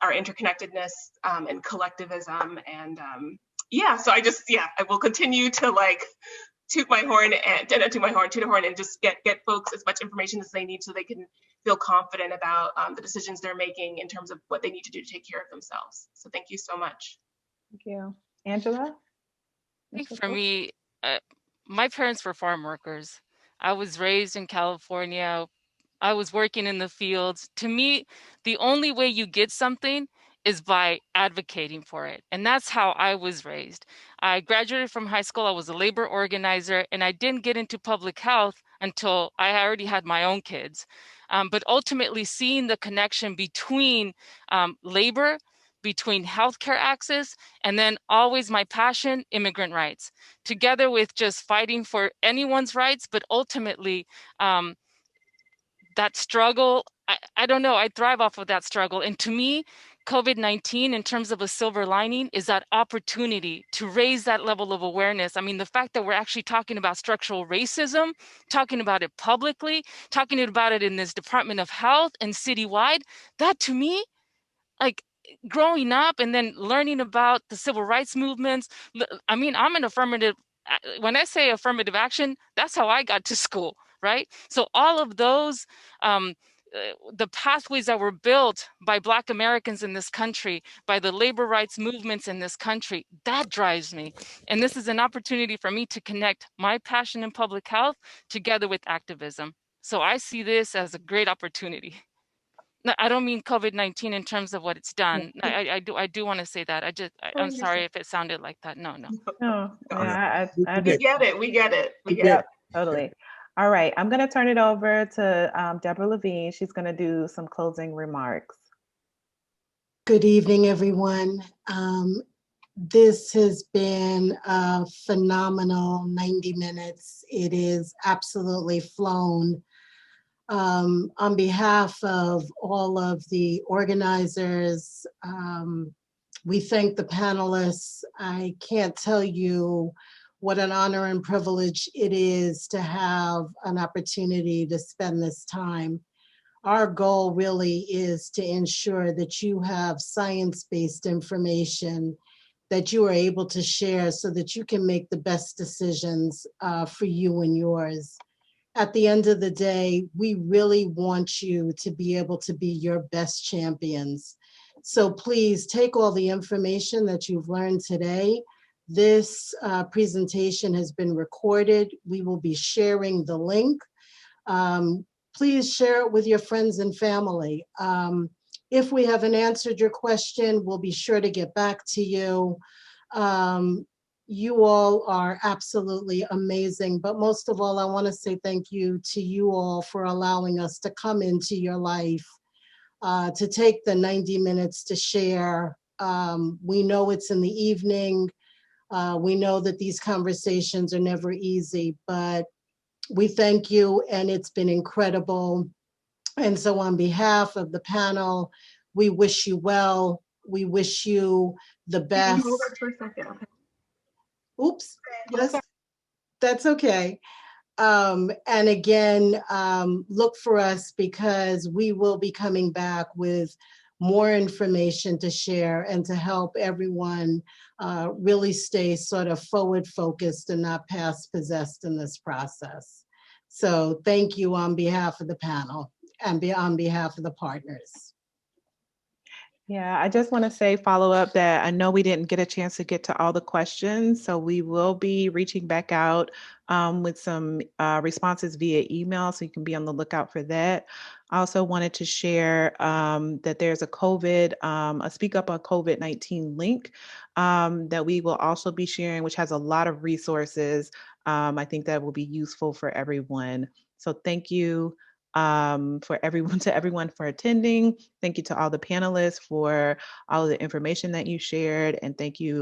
S5: our interconnectedness and collectivism. And so I will continue to toot the horn and just get folks as much information as they need so they can feel confident about the decisions they're making in terms of what they need to do to take care of themselves. So thank you so much.
S3: Thank you. Angela?
S4: I think for me, my parents were farm workers. I was raised in California. I was working in the fields. To me, the only way you get something is by advocating for it. And that's how I was raised. I graduated from high school. I was a labor organizer, and I didn't get into public health until I already had my own kids. But ultimately seeing the connection between labor, between healthcare access, and then always my passion, immigrant rights, together with just fighting for anyone's rights, but ultimately that struggle, I don't know, I thrive off of that struggle. And to me, COVID-19, in terms of a silver lining, is that opportunity to raise that level of awareness. I mean, the fact that we're actually talking about structural racism, talking about it publicly, talking about it in this Department of Health and citywide, that to me, growing up and then learning about the civil rights movements, I mean, I'm an affirmative, when I say affirmative action, that's how I got to school, right? So all of those, the pathways that were built by Black Americans in this country, by the labor rights movements in this country, that drives me. And this is an opportunity for me to connect my passion in public health together with activism. So I see this as a great opportunity. I don't mean COVID-19 in terms of what it's done. I do want to say that. I'm sorry if it sounded like that. No.
S3: Yeah,
S5: We get it.
S3: Totally. All right, I'm going to turn it over to Deborah Levine. She's going to do some closing remarks.
S11: Good evening, everyone. This has been a phenomenal 90 minutes. It is absolutely flown. On behalf of all of the organizers, we thank the panelists. I can't tell you what an honor and privilege it is to have an opportunity to spend this time. Our goal really is to ensure that you have science-based information that you are able to share so that you can make the best decisions for you and yours. At the end of the day, we really want you to be able to be your best champions. So please take all the information that you've learned today. This presentation has been recorded. We will be sharing the link. Please share it with your friends and family. If we haven't answered your question, we'll be sure to get back to you. You all are absolutely amazing, but most of all, I want to say thank you to you all for allowing us to come into your life, to take the 90 minutes to share. We know it's in the evening. We know that these conversations are never easy, but we thank you, and it's been incredible. And so on behalf of the panel, we wish you well. We wish you the best.
S5: Hold it for a second. Okay.
S11: Oops, yes, that's okay. And again, look for us because we will be coming back with more information to share and to help everyone really stay sort of forward focused and not past possessed in this process. So thank you on behalf of the panel and on behalf of the partners.
S3: Yeah, I just want to say follow up that I know we didn't get a chance to get to all the questions, so we will be reaching back out with some responses via email, so you can be on the lookout for that. I also wanted to share that there's a Speak Up on COVID-19 link that we will also be sharing, which has a lot of resources. I think that will be useful for everyone. So thank you. To everyone for attending. Thank you to all the panelists for all of the information that you shared, and thank you